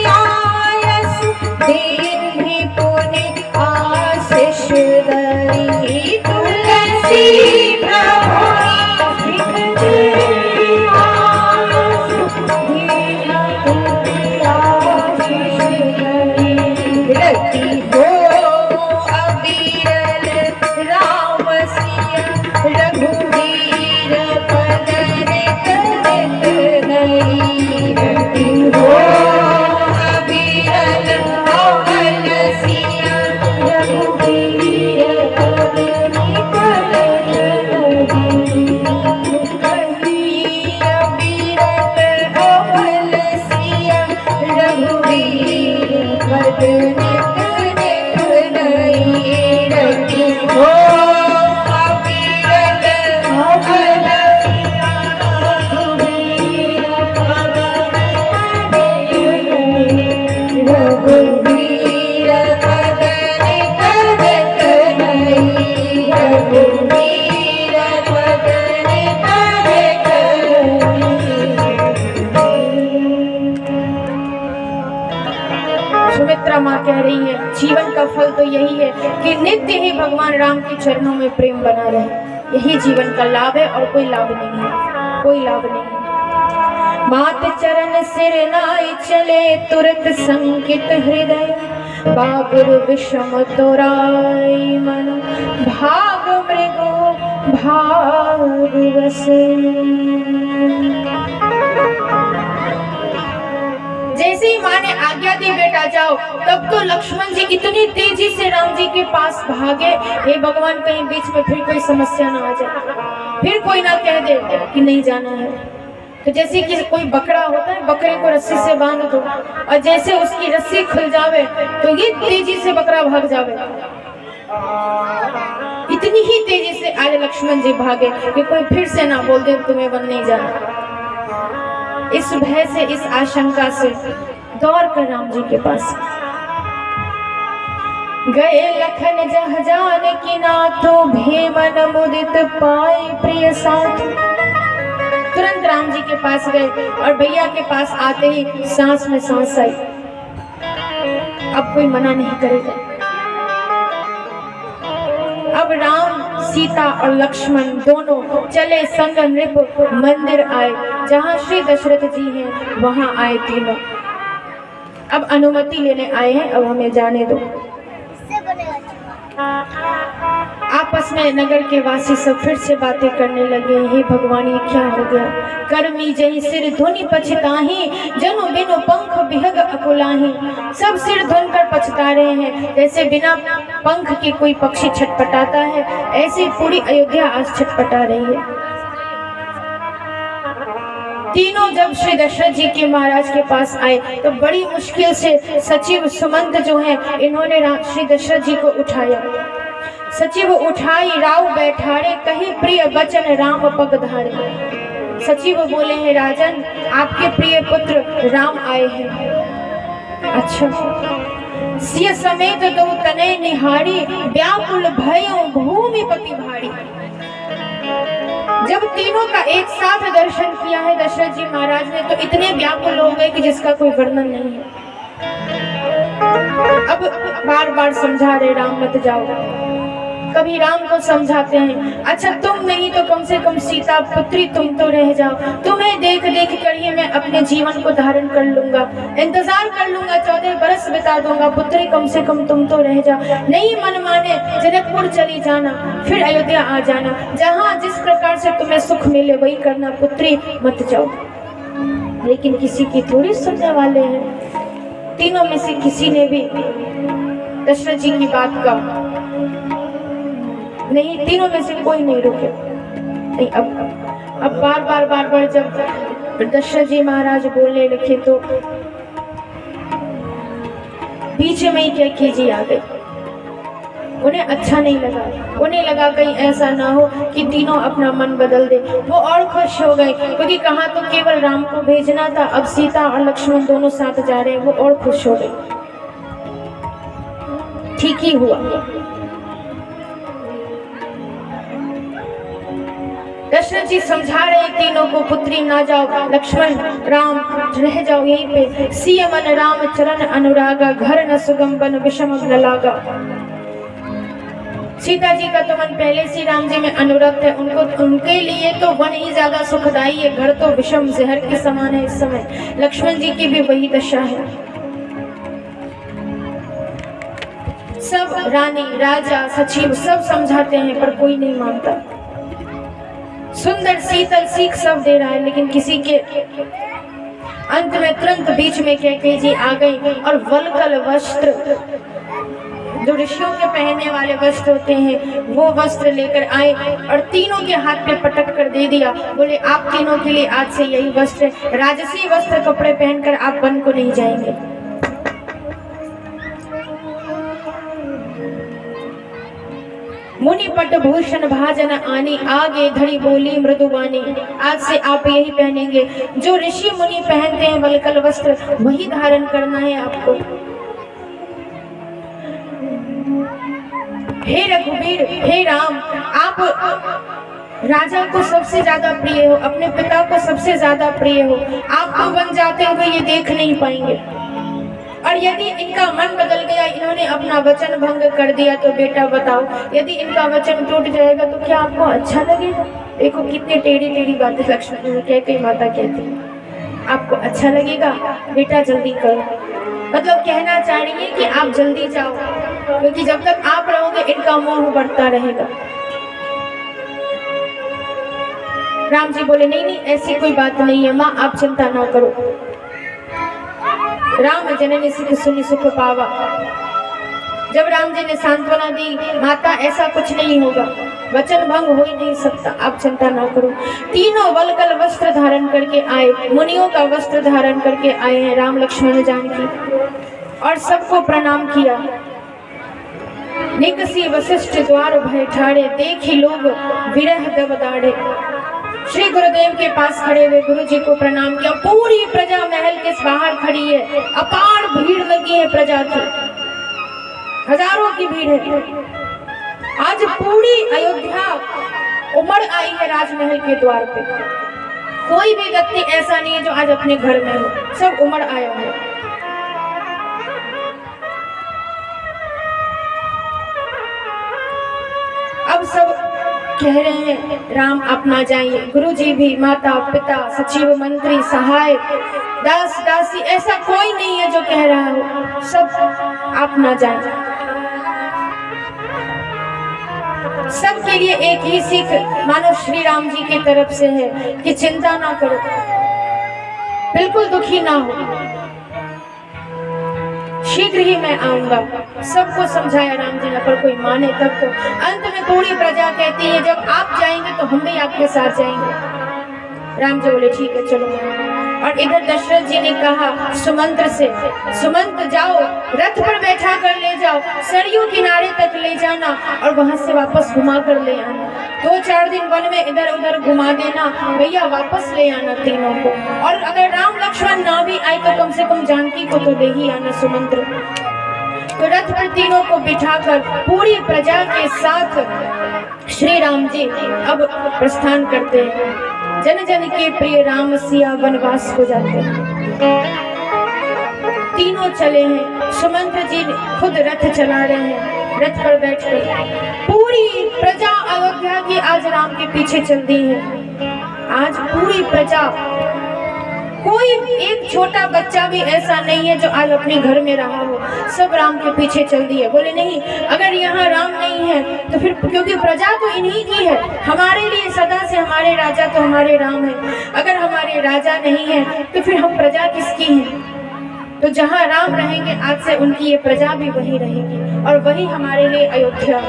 आयस, दीन ही पुनि आशीष दई। तुलसी प्रभु सिख दे आयस, दीन पुनि आशीष दई। रति हो अविरल राम सिय, रघुवीर पदन करत गई। रति हो अविरल राम सिय, रघुवीर पदन करत गई। अविरल राम सिय, रघुवीर पदन करत गई। रति हो अविरल राम सिय, रघुवीर पदन करत गई। रघुवीर पदन करत गई। रघुवीर पदन करत गई। सुमित्रा माँ कह रही है जीवन का फल तो यही है कि नित्य ही भगवान राम के चरणों में प्रेम बना रहे, यही जीवन का लाभ है और कोई लाभ नहीं है, कोई लाभ नहीं है। मात चरण सिर नाई चले, तुरंत संकित हृदय, बाबुर विषम तोराई मन, भाग मृगो भाग बसे। जैसे ही माँ ने आज्ञा दी बेटा जाओ, तब तो लक्ष्मण जी इतनी तेजी से राम जी के पास भागे, हे भगवान कहीं बीच में फिर कोई समस्या ना आ जाए, फिर कोई ना कह दे कि नहीं जाना है। तो जैसे कि कोई बकरा होता है, बकरे को रस्सी से बांध दो और जैसे उसकी रस्सी खुल जावे तो ये तेजी से बकरा भाग जावे, इतनी ही तेजी से आज लक्ष्मण जी भागे कि कोई फिर से ना बोल दे तुम्हें वन नहीं जाना। इस भय से, इस आशंका से दौड़ कर राम जी के पास गए। लखन जह जान की नाथो, भेमन मुदित पाए प्रिय साथ। तुरंत राम जी के पास गए और भैया के पास आते ही सांस में सांस आई, अब कोई मना नहीं करेगा। अब राम, सीता और लक्ष्मण दोनों चले संग नृप मंदिर आए, जहाँ श्री दशरथ जी हैं वहाँ आए तीनों। अब अनुमति लेने आए हैं, अब हमें जाने दो। आपस में नगर के वासी सब फिर से बातें करने लगे, हे भगवान ये क्या हो गया। कर्मी जही सिर धुनि पछताही, जनु बिनु पंख बिहग अकुलाही, सब सिर धुन कर पछता रहे हैं। जैसे बिना पंख के कोई पक्षी छटपटाता है, ऐसे पूरी अयोध्या आज छटपटा रही है। तीनों जब श्री दशरथ जी के महाराज के पास आए तो बड़ी मुश्किल से सचिव सुमंत जो है, इन्होंने श्री दशरथ जी को उठाया। सचिव उठाई राव बैठारे, कही प्रिय बचन राम पग धारे। सचिव बोले हैं, राजन आपके प्रिय पुत्र राम आए हैं। अच्छा, सिय समेत दो तनय निहारी, व्याकुल भयो भूमि पति भारी। जब तीनों का एक साथ दर्शन किया है दशरथ जी महाराज ने, तो इतने व्याकुल हो गए कि जिसका कोई वर्णन नहीं है। अब बार बार समझा रहे, राम मत जाओ। कभी राम को समझाते हैं, अच्छा तुम नहीं तो कम से कम सीता पुत्री तुम तो रह जाओ, तुम्हें देख देख कर ही मैं अपने जीवन को धारण कर लूंगा, इंतजार कर लूंगा, 14 बरस बिता दूंगा, पुत्री कम से कम तुम तो रह जाओ। नहीं मन माने जनकपुर चली जाना, फिर अयोध्या आ जाना, जहाँ जिस प्रकार से तुम्हें सुख मिले वही करना, पुत्री मत जाओ। लेकिन किसी की थोड़ी सुनने वाले हैं। तीनों में से किसी ने भी दशरथ जी की बात का नहीं, तीनों में से कोई नहीं रुके। नहीं, अब बार बार जब दशरथ जी महाराज बोलने लगे तो बीच में ही क्या कीजिए आ गई। उन्हें अच्छा नहीं लगा, उन्हें लगा कहीं ऐसा ना हो कि तीनों अपना मन बदल दे। वो और खुश हो गए, क्योंकि कहाँ तो केवल राम को भेजना था, अब सीता और लक्ष्मण दोनों साथ जा रहे हैं। वो और खुश हो गए। ठीक ही हुआ। दशरथ जी समझा रहे तीनों को, पुत्री ना जाओ, लक्ष्मण राम रह जाओ यहीं पे। सिय मन राम चरण अनुरागा, घर न सुगम बन विषम न लागा। सीता जी का तो मन पहले से राम जी में अनुरक्त है, उनके लिए तो वन ही ज्यादा सुखदायी है, घर तो विषम जहर के समान है इस समय। लक्ष्मण जी की भी वही दशा है। सब रानी राजा सचिव सब समझाते हैं पर कोई नहीं मानता। सुंदर शीतल सीख सब दे रहा है, लेकिन किसी के अंत में तुरंत बीच में कैकेयी जी आ गई और वल्कल वस्त्र, जो ऋषियों के पहनने वाले वस्त्र होते हैं, वो वस्त्र लेकर आए और तीनों के हाथ पे पटक कर दे दिया। बोले आप तीनों के लिए आज से यही वस्त्र, राजसी वस्त्र कपड़े पहनकर आप वन को नहीं जाएंगे। मुनि पट भूषण भाजन आनी, आगे धड़ी बोली मृदुवानी। आज से आप यही पहनेंगे, जो ऋषि मुनि पहनते हैं वल्कल वस्त्र, वही धारण करना है आपको। हे रघुवीर, हे राम, आप राजा को सबसे ज्यादा प्रिय हो, अपने पिता को सबसे ज्यादा प्रिय हो, आपको वन जाते हुए ये देख नहीं पाएंगे। और यदि इनका मन बदल गया, इन्होंने अपना वचन भंग कर दिया, तो बेटा बताओ, यदि इनका वचन टूट जाएगा तो क्या आपको अच्छा लगेगा? देखो कितनी टेढ़ी टेढ़ी बातें लक्ष्मण कहती माता कहती, आपको अच्छा लगेगा? बेटा जल्दी करो। मतलब कहना चाह रही है कि आप जल्दी जाओ, क्योंकि जब तक आप रहोगे इनका मोह बढ़ता रहेगा। राम जी बोले नहीं नहीं, ऐसी कोई बात नहीं है माँ, आप चिंता ना करो। राम जननी सुख सुनि सुख पावा। जब राम जी ने सांत्वना दी, माता ऐसा कुछ नहीं होगा, वचन भंग हो ही नहीं सकता, आप चिंता ना करो। तीनों वल्कल वस्त्र धारण करके आए, मुनियों का वस्त्र धारण करके आए हैं राम लक्ष्मण जानकी, और सबको प्रणाम किया। निकसी वशिष्ठ द्वार भय ठाड़े, देखी लोग विरह दब दाड़े। श्री गुरुदेव के पास खड़े हुए गुरु जी को प्रणाम किया। पूरी प्रजा महल के बाहर खड़ी है, अपार भीड़ लगी है प्रजा की, हजारों की भीड़ है। आज पूरी अयोध्या उमड़ आई है राजमहल के द्वार पे। कोई भी व्यक्ति ऐसा नहीं है जो आज अपने घर में हो, सब उमड़ आया है। अब सब कह रहे हैं राम अपना जाइए। गुरुजी भी, माता पिता, सचिव मंत्री सहाय दास दासी, ऐसा कोई नहीं है जो कह रहा हो, सब आप ना जाएं। सबके लिए एक ही सीख मानो श्री राम जी की तरफ से है कि चिंता ना करो, बिल्कुल दुखी ना हो। शीघ्र ही मैं आऊंगा। सबको समझाया राम जी ने, पर कोई माने तब तो। अंत में पूरी प्रजा कहती है जब आप जाएंगे तो हम भी आपके साथ जाएंगे। राम जी बोले ठीक है चलो। और इधर दशरथ जी ने कहा सुमंत्र से, सुमंत्र जाओ रथ पर बैठा कर ले जाओ, सरयू किनारे तक ले जाना और वहां से वापस घुमा कर ले आना। 2-4 दिन वन में इधर उधर घुमा देना, भैया वापस ले आना तीनों को। और अगर राम लक्ष्मण ना भी आए तो कम से कम जानकी को तो ले ही आना सुमंत्र। तो रथ पर तीनों को बिठाकर पूरी प्रजा के साथ श्री राम जी अब प्रस्थान करते हैं। जन जन के प्रिय राम सिया वनवास को जाते हैं। तीनों चले हैं, सुमंत्र जी खुद रथ चला रहे हैं, रथ पर बैठकर पूरी प्रजा अयोध्या की आज राम के पीछे चल दी है। आज पूरी प्रजा, कोई एक छोटा बच्चा भी ऐसा नहीं है जो आज अपने घर में रहा हो, सब राम के पीछे चल दिए। बोले नहीं, अगर यहाँ राम नहीं है तो फिर, क्योंकि प्रजा तो इन्हीं की है, हमारे लिए सदा से हमारे राजा तो हमारे राम है। अगर हमारे राजा नहीं है तो फिर हम प्रजा किसकी हैं? तो जहाँ राम रहेंगे आज से उनकी ये प्रजा भी वही रहेगी और वही हमारे लिए अयोध्या।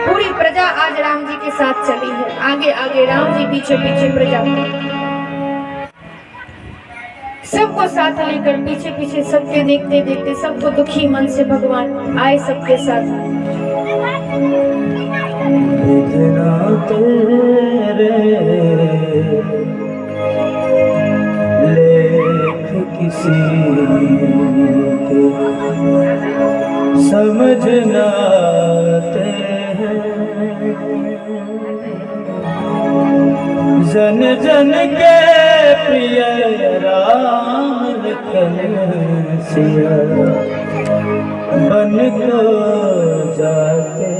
पूरी प्रजा आज राम जी के साथ चली है, आगे आगे राम जी, पीछे पीछे प्रजा। सबको साथ लेकर पीछे पीछे सबके देखते देखते सबको दुखी मन से भगवान आए सबके साथ। लेख किसी के समझना जन जन के प्रिय राम लखन सिया बन को जाते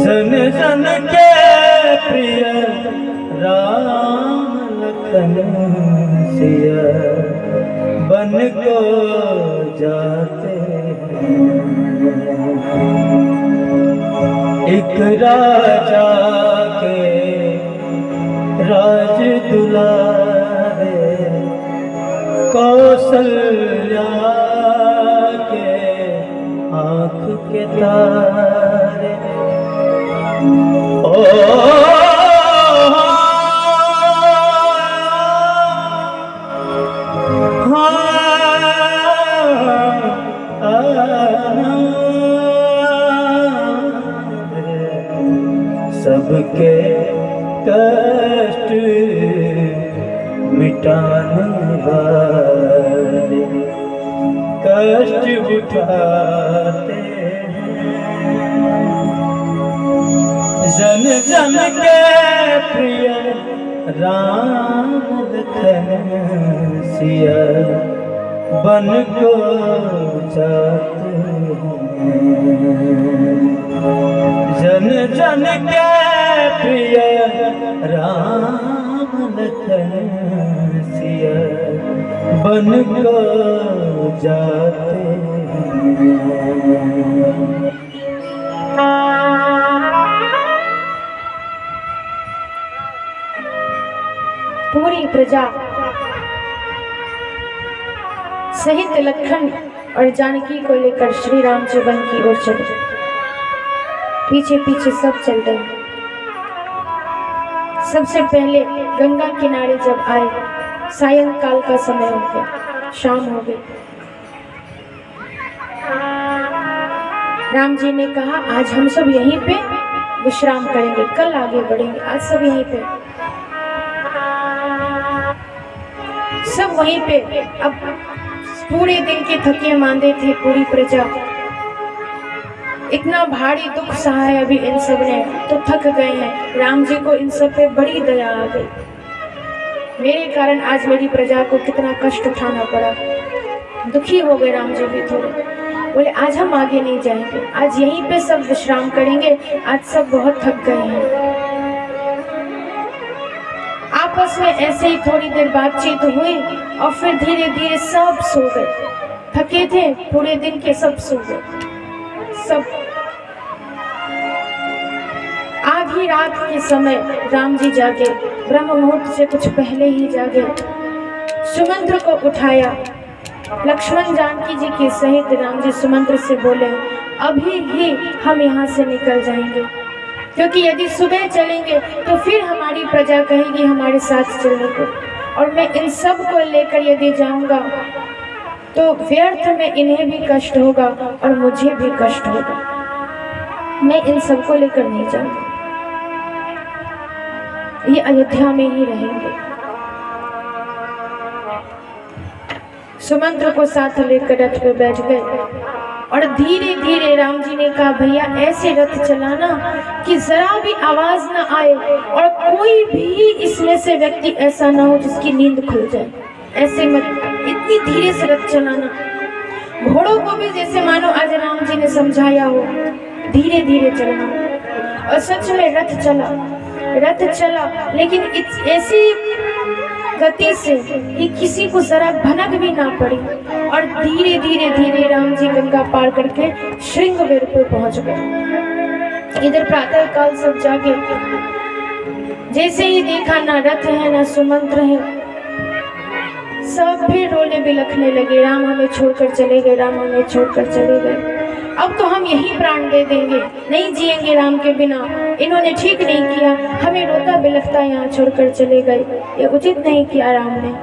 जन जन के प्रिय राम लखन सिया बन को जाते एक राजा के राज दुलारे कौशल्या के आँख के तारे ओ सबके कष्ट मिटाने वाले कष्ट उठाते जन जन के प्रिय राम लखन सिया बन को जाते जन जन के प्रिय राम लखन सिया बन को जाते पूरी प्रजा सहित लखन और जानकी को लेकर श्री राम जी वन की ओर चले। पीछे पीछे सब चल रहे हैं। सबसे पहले गंगा किनारे जब आए, सायंकाल का समय हो गया, शाम हो गई। राम जी ने कहा आज हम सब यहीं पे विश्राम करेंगे, कल आगे बढ़ेंगे, आज सब यहीं पे, सब वहीं पे। अब पूरे दिन के थके मांदे थे पूरी प्रजा, इतना भारी दुख सहा है अभी इन सब ने, तो थक गए हैं। राम जी को इन सब पे बड़ी दया आ गई, मेरे कारण आज मेरी प्रजा को कितना कष्ट उठाना पड़ा। दुखी हो गए राम जी भी थोड़े, बोले आज हम आगे नहीं जाएंगे, आज यहीं पे सब विश्राम करेंगे, आज सब बहुत थक गए हैं। आपस में ऐसे ही थोड़ी देर बातचीत हुई और फिर धीरे धीरे सब सो गए। थके थे पूरे दिन के, सब सो गए। सब आधी रात के समय राम जी जागे, ब्रह्म मुहूर्त से कुछ पहले ही जागे। सुमंत्र को उठाया। लक्ष्मण जानकी जी के सहित राम जी सुमंत्र से बोले, अभी ही हम यहाँ से निकल जाएंगे, क्योंकि यदि सुबह चलेंगे तो फिर हमारी प्रजा कहेगी हमारे साथ चलने को, और मैं इन सब को लेकर यदि जाऊंगा तो व्यर्थ में इन्हें भी कष्ट होगा और मुझे भी कष्ट होगा। मैं इन सब को लेकर नहीं जाऊंगा, ये अयोध्या में ही रहेंगे। सुमंत्र को साथ लेकर रथ पे बैठ गए और धीरे धीरे राम जी ने कहा, भैया ऐसे रथ चलाना कि जरा भी आवाज ना आए और कोई भी इसमें से व्यक्ति ऐसा ना हो जिसकी नींद खुल जाए। ऐसे मत, इतनी धीरे से रथ चलाना। घोड़ों को भी जैसे मानो आज राम जी ने समझाया हो, धीरे धीरे चलना। और सच में रथ चला, लेकिन ऐसी गति से कि किसी को जरा भनक भी ना पड़ी, और धीरे धीरे धीरे राम जी गंगा पार करके श्रृंगवेर पे पहुंच गए। इधर प्रातः काल सब जागे, जैसे ही देखा ना रथ है ना सुमंत्र है, सब भी रोने बिलखने लगे। राम हमें छोड़कर चले गए, राम हमें छोड़कर चले गए, अब तो हम यही प्राण दे देंगे, नहीं जिएंगे राम के बिना। इन्होंने ठीक नहीं किया, हमें रोता बिलखता यहाँ छोड़कर चले गए, ये उचित नहीं किया राम ने।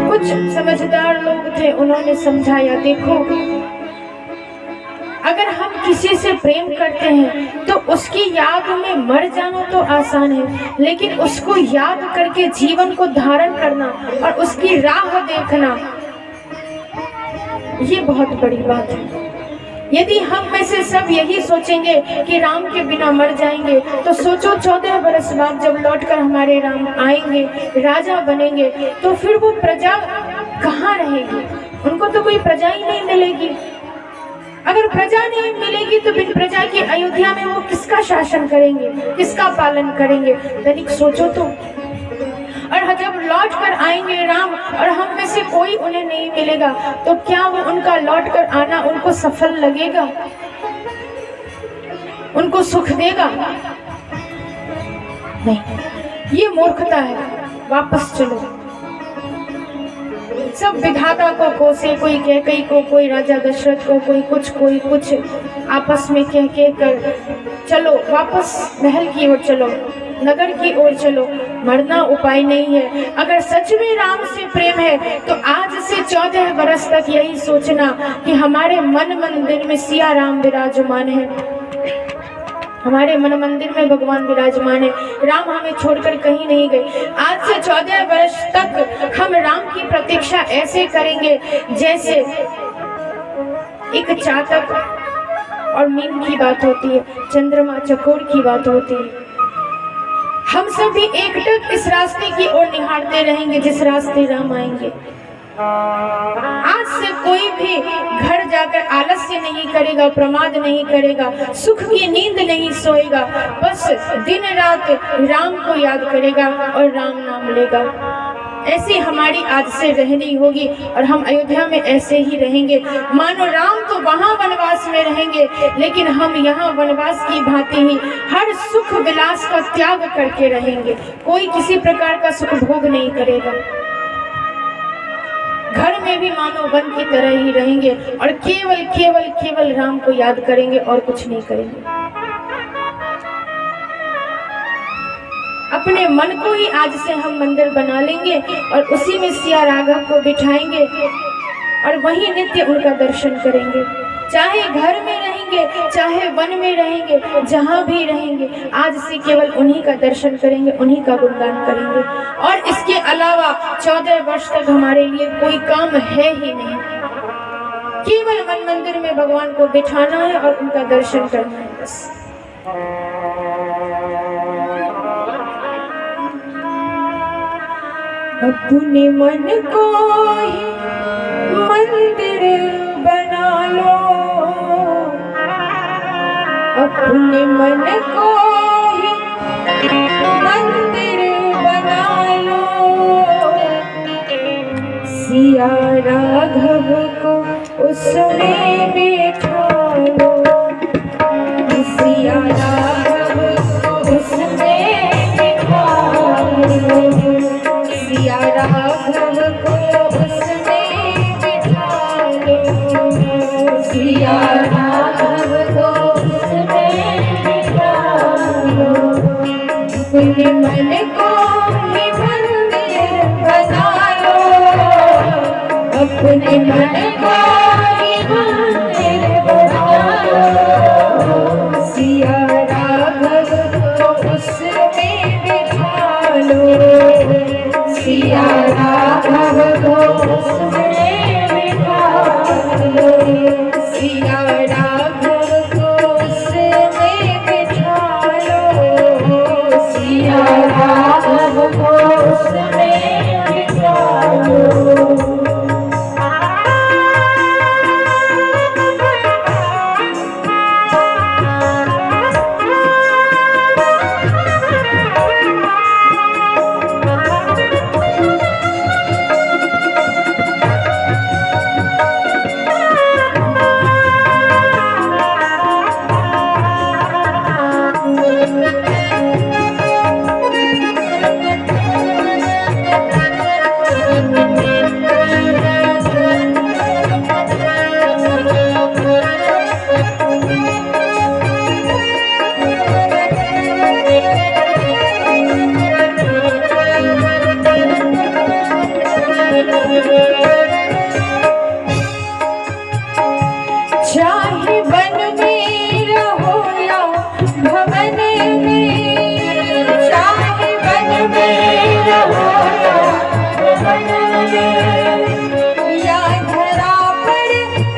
कुछ समझदार लोग थे, उन्होंने समझाया, देखो अगर हम किसी से प्रेम करते हैं तो उसकी याद में मर जाना तो आसान है, लेकिन उसको याद करके जीवन को धारण करना और उसकी राह देखना, ये बहुत बड़ी बात है। यदि हम में से सब यही सोचेंगे कि राम के बिना मर जाएंगे, तो सोचो 14 बरस बाद जब लौटकर हमारे राम आएंगे, राजा बनेंगे, तो फिर वो प्रजा कहाँ रहेगी? उनको तो कोई प्रजा ही नहीं मिलेगी। अगर प्रजा नहीं मिलेगी तो बिन प्रजा की अयोध्या में वो किसका शासन करेंगे, किसका पालन करेंगे? तनिक सोचो तो। और जब लौट कर आएंगे राम और हम में से कोई उन्हें नहीं मिलेगा, तो क्या वो उनका लौट कर आना उनको सफल लगेगा, उनको सुख देगा? नहीं, ये मूर्खता है। वापस चलो। सब विधाता को कोसे, कोई कैकेयी को, कोई राजा दशरथ को, कोई कुछ आपस में कह कर चलो, वापस महल की ओर चलो, नगर की ओर चलो। मरना उपाय नहीं है। अगर सच में राम से प्रेम है तो आज से 14 बरस तक यही सोचना कि हमारे मन मंदिर में सिया राम विराजमान है, हमारे मन मंदिर में भगवान विराजमान है। राम हमें छोड़कर कहीं नहीं गए। आज से 14 वर्ष तक हम राम की प्रतीक्षा ऐसे करेंगे जैसे एक चातक और मीन की बात होती है, चंद्रमा चकोर की बात होती है। हम सब भी एकटक इस रास्ते की ओर निहारते रहेंगे जिस रास्ते राम आएंगे। आज से कोई भी घर जाकर आलस्य नहीं करेगा, प्रमाद नहीं करेगा, सुख की नींद नहीं सोएगा, बस दिन रात राम को याद करेगा और राम नाम लेगा। ऐसी हमारी आज से रहनी होगी और हम अयोध्या में ऐसे ही रहेंगे। मानो राम तो वहाँ वनवास में रहेंगे, लेकिन हम यहाँ वनवास की भांति ही हर सुख विलास का त्याग करके रहेंगे। कोई किसी प्रकार का सुख भोग नहीं करेगा। घर में भी मानो वन की तरह ही रहेंगे और केवल केवल केवल राम को याद करेंगे और कुछ नहीं करेंगे। अपने मन को ही आज से हम मंदिर बना लेंगे और उसी में सिया राघव को बिठाएंगे और वहीं नित्य उनका दर्शन करेंगे। चाहे घर में रहेंगे, चाहे वन में रहेंगे, जहाँ भी रहेंगे, आज से केवल उन्हीं का दर्शन करेंगे, उन्हीं का गुणगान करेंगे। और इसके अलावा 14 वर्ष तक हमारे लिए कोई काम है ही नहीं। केवल मन मंदिर में भगवान को बिठाना है और उनका दर्शन करना है बस। अपने मन को ही मंदिर बना लो, अपने मन को ही मंदिर बना लो, सिया राघव को उसमें बिठा लो, सिया राघव को उसमें बिठा लो, सिया राघव राघव को उसमें बिठा लो, सिया राघव को उसमें बिठा लो, अपने मन को ही मंदिर बना लो, अपने मन को ही मंदिर बना लो, सिया राघव को उसमें बिठा लो, सिया राघव को उसमें बिठा लो, सिया राघव को उसमें बिठा लो, सिया राघव को उसमें बिठा लो। चाहे वन में रहो या भवन में, चाहे वन में रहो या भवन में, या धरा पर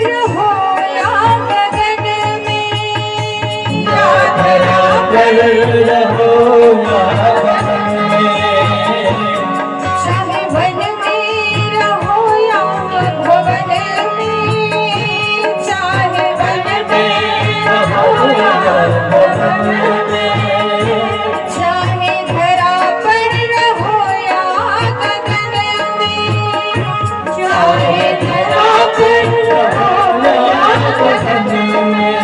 रहो या गगन में, या धरा पर रहो या गगन में, चाहे वन में रहो या भवन में, चाहे वन में रहो या भवन में, चाहे धरा पर रहो या गगन में, चाहे धरा पर रहो या गगन में,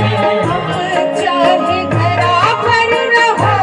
चाहे धरा पर रहो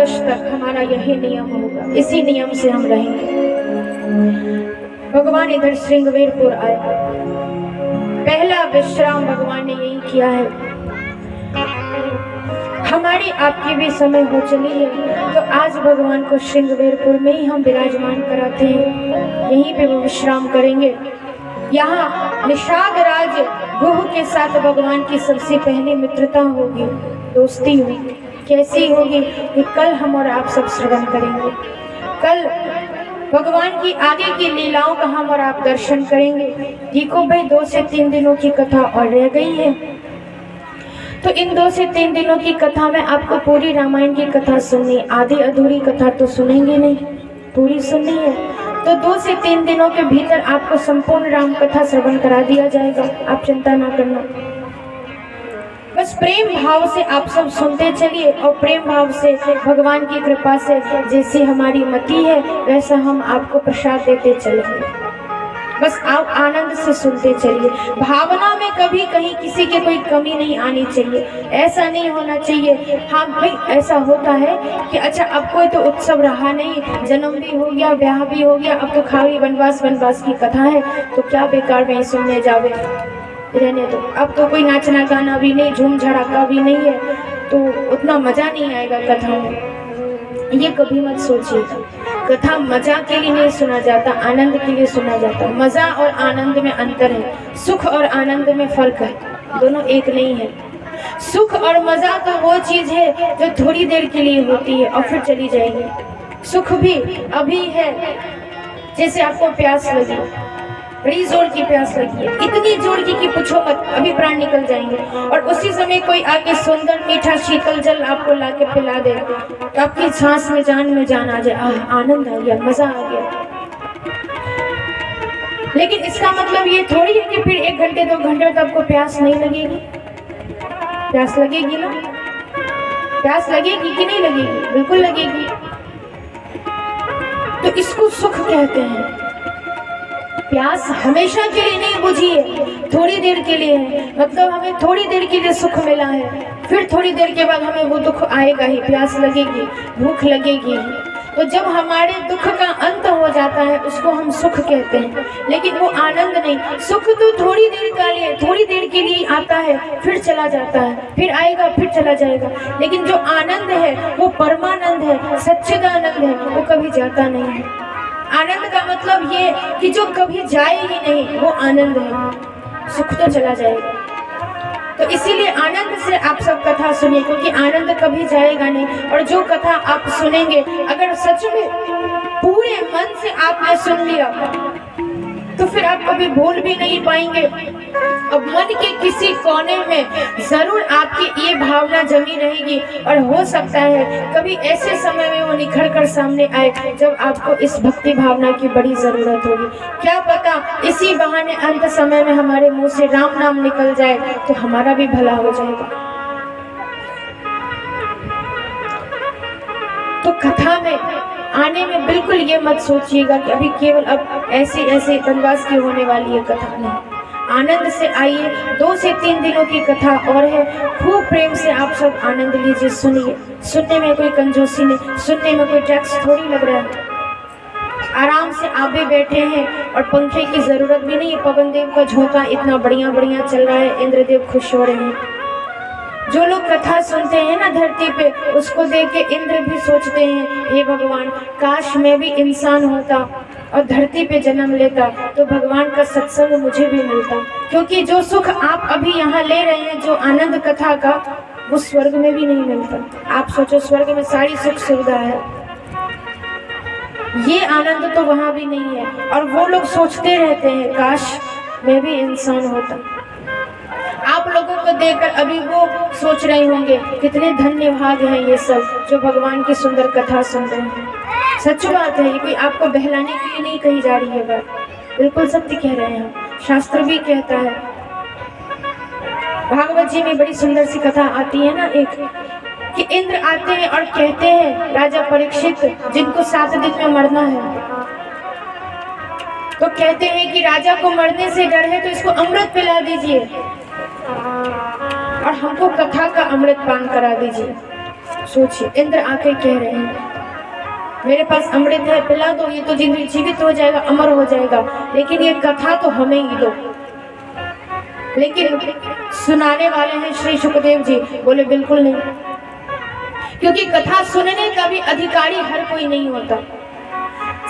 वर्ष तक हमारा यही नियम होगा, इसी नियम से हम रहेंगे। भगवान इधर श्रृंगवेरपुर आए, पहला विश्राम भगवान ने यही किया है। हमारी आपकी भी समय हो चली है, तो आज भगवान को श्रृंगवेरपुर में ही हम विराजमान कराते हैं, यहीं पे वो विश्राम करेंगे। यहाँ निषाद राज गुह के साथ भगवान की सबसे पहली मित्रता होगी, दोस्ती होगी। कैसी होगी ये कल हम और आप सब श्रवण करेंगे। कल भगवान की आगे की लीलाओं का हम और आप दर्शन करेंगे। देखो भाई, 2 से 3 दिनों की कथा और रह गई है, तो इन 2 से 3 दिनों की कथा में आपको पूरी रामायण की कथा सुननी, आधी अधूरी कथा तो सुनेंगे नहीं, पूरी सुननी है। तो 2 से 3 दिनों के भीतर आपको संपूर्ण राम कथा श्रवण करा दिया जाएगा, आप चिंता ना करना। बस प्रेम भाव से आप सब सुनते चलिए, और प्रेम भाव से भगवान की कृपा से जैसी हमारी मति है वैसा हम आपको प्रसाद देते चलेंगे। बस आप आनंद से सुनते चलिए। भावना में कभी कहीं किसी की कोई कमी नहीं आनी चाहिए, ऐसा नहीं होना चाहिए। हाँ भाई, ऐसा होता है कि अच्छा अब कोई तो उत्सव रहा नहीं, जन्म भी हो गया, ब्याह भी हो गया, अब तो खाली वनवास की कथा है, तो क्या बेकार में सुनने जावे, रहने दो। अब तो कोई नाचना गाना भी नहीं, झूम झड़ाका भी नहीं है, तो उतना मजा नहीं आएगा कथा में। ये कभी मत सोचिएगा, कथा मजा के लिए नहीं सुना जाता, आनंद के लिए सुना जाता। मजा और आनंद में अंतर है, सुख और आनंद में फर्क है, दोनों एक नहीं है। सुख और मजा तो वो चीज है जो थोड़ी देर के लिए होती है और फिर चली जाएगी। सुख भी अभी है, जैसे आपको प्यास लगी, बड़ी जोर की प्यास लगी है, इतनी जोर की पूछो मत, अभी प्राण निकल जाएंगे, और उसी समय कोई आके सुंदर मीठा शीतल जल आपको लाके पिला दे, तो आपकी सांस में जान आ जाए, आनंद आ गया, मजा आ गया। लेकिन इसका मतलब ये थोड़ी है कि फिर 1 घंटे 2 घंटे तक आपको प्यास नहीं लगेगी। प्यास लगेगी ना, प्यास लगेगी कि नहीं लगेगी? बिल्कुल लगेगी। तो इसको सुख कहते हैं। प्यास हमेशा के लिए नहीं बुझी है, थोड़ी देर के लिए है। मतलब हमें थोड़ी देर के लिए सुख मिला है, फिर थोड़ी देर के बाद हमें वो दुख आएगा ही, प्यास लगेगी, भूख लगेगी। तो जब हमारे दुख का अंत हो जाता है उसको हम सुख कहते हैं, लेकिन वो आनंद नहीं। सुख तो थोड़ी देर का लिए, थोड़ी देर के लिए आता है, फिर चला जाता है, फिर आएगा, फिर चला जाएगा। लेकिन जो आनंद है वो परमानंद है, सच्चिदानंद है, वो कभी जाता नहीं है। आनंद का मतलब ये कि जो कभी जाए ही नहीं, वो आनंद है। सुख तो चला जाएगा, तो इसीलिए आनंद से आप सब कथा सुनिए, क्योंकि आनंद कभी जाएगा नहीं। और जो कथा आप सुनेंगे, अगर सच में पूरे मन से आपने सुन लिया, तो फिर आप कभी भूल भी नहीं पाएंगे। अब मन के किसी कोने में जरूर आपकी ये भावना जमी रहेगी, और हो सकता है कभी ऐसे समय में वो निखर कर सामने आए जब आपको इस भक्ति भावना की बड़ी जरूरत होगी। क्या पता इसी बहाने अंत समय में हमारे मुंह से राम नाम निकल जाए, तो हमारा भी भला हो जाएगा। तो कथा में आने में बिल्कुल ये मत सोचिएगा कि अभी केवल अब ऐसे वनवास की होने वाली है कथा, नहीं। आनंद से आइए, 2 से 3 दिनों की कथा और है, खूब प्रेम से आप सब आनंद लीजिए, सुनिए। सुनने में कोई कंजूसी नहीं, सुनने में कोई टैक्स थोड़ी लग रहा है। आराम से आप भी बैठे हैं, और पंखे की जरूरत भी नहीं है। पवन देव का झोंका इतना बढ़िया चल रहा है, इंद्रदेव खुश हो रहे हैं। जो लोग कथा सुनते हैं ना धरती पे, उसको देख के इंद्र भी सोचते हैं, हे भगवान, काश मैं भी इंसान होता और धरती पे जन्म लेता, तो भगवान का सत्संग मुझे भी मिलता। क्योंकि जो सुख आप अभी यहाँ ले रहे हैं, जो आनंद कथा का, वो स्वर्ग में भी नहीं मिलता। आप सोचो, स्वर्ग में सारी सुख सुविधा है, ये आनंद तो वहाँ भी नहीं है। और वो लोग सोचते रहते हैं, काश मैं भी इंसान होता। आप लोगों को देखकर अभी वो सोच रहे होंगे, कितने धन्य भाग हैं ये सब जो भगवान की सुंदर कथा सुन रहे हैं। सच बात है, ये कोई आपको बहलाने के लिए नहीं कही जा रही है बात, बिल्कुल सत्य कह रहे हैं। शास्त्र भी कहता है, भागवत जी में बड़ी सुंदर सी कथा आती है ना एक, कि इंद्र आते हैं और कहते हैं, राजा परीक्षित जिनको 7 दिन में मरना है, तो कहते हैं कि राजा को मरने से डर है तो इसको अमृत पिला दीजिए और हमको कथा का अमृत पान करा दीजिए। सोचिए, इंद्र आके कह रहे हैं मेरे पास अमृत है, पिला दो, ये तो जीवित हो जाएगा, अमर हो जाएगा, लेकिन ये कथा तो हमें ही दो। लेकिन सुनाने वाले हैं श्री सुखदेव जी, बोले बिल्कुल नहीं, क्योंकि कथा सुनने का भी अधिकारी हर कोई नहीं होता।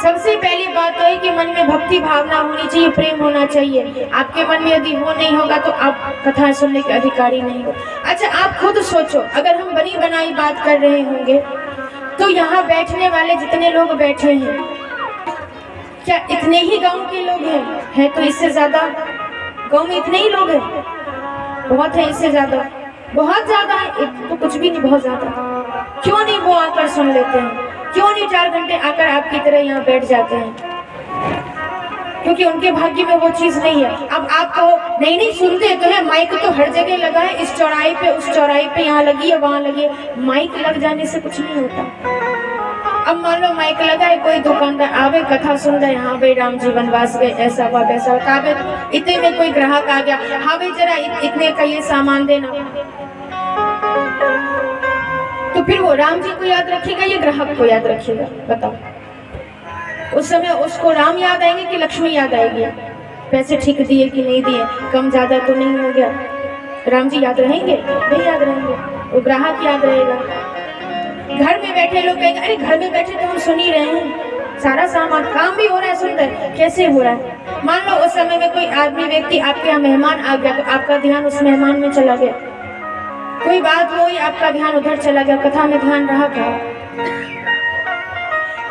सबसे पहली बात तो है कि मन में भक्ति भावना होनी चाहिए, प्रेम होना चाहिए। आपके मन में यदि वो नहीं होगा तो आप कथा सुनने के अधिकारी नहीं हो। अच्छा, आप खुद सोचो, अगर हम बनी बनाई बात कर रहे होंगे तो यहाँ बैठने वाले जितने लोग बैठे हैं, क्या इतने ही गांव के लोग हैं? तो इससे ज्यादा गांव में इतने ही लोग हैं? बहुत है, इससे ज्यादा, बहुत ज्यादा है, तो कुछ भी नहीं, बहुत ज्यादा। क्यों नहीं वो आकर सुन लेते हैं? क्यों नहीं 4 घंटे आकर आपकी तरह यहाँ बैठ जाते हैं? क्योंकि उनके भाग्य में वो चीज नहीं है। अब आप कहो नहीं सुनते तो है, माइक तो हर जगह लगा है, इस चौराहे पे उस चौराहे पे, यहाँ लगी है वहाँ लगी है। माइक लग जाने से कुछ नहीं होता। अब मान लो माइक लगा है, कोई दुकानदार आवे कथा सुन रहे, हाँ भाई राम जी वनवास गए, ऐसा हुआ वैसा हुआ, इतने में कोई ग्राहक आ गया, हाँ भाई जरा इतने का ये सामान देना, तो फिर वो राम जी को याद रखेगा या ग्राहक को याद रखेगा? बताओ। उस समय उसको राम याद आएंगे कि लक्ष्मी याद आएगी? पैसे ठीक दिए कि नहीं दिए, कम ज्यादा तो नहीं हो गया, राम जी याद रहेंगे? नहीं याद रहेंगे, वो ग्राहक याद रहेगा। घर में बैठे लोग कहेंगे अरे घर में बैठे तो हम सुन ही रहे हैं, सारा सामान काम भी हो रहा है, सुन रहे कैसे हो रहा है। मान लो उस समय में कोई आदमी व्यक्ति आपके यहाँ मेहमान आ गया, तो आपका ध्यान उस मेहमान में चला गया, कोई बात हुई आपका ध्यान उधर चला गया, कथा में ध्यान रहा क्या?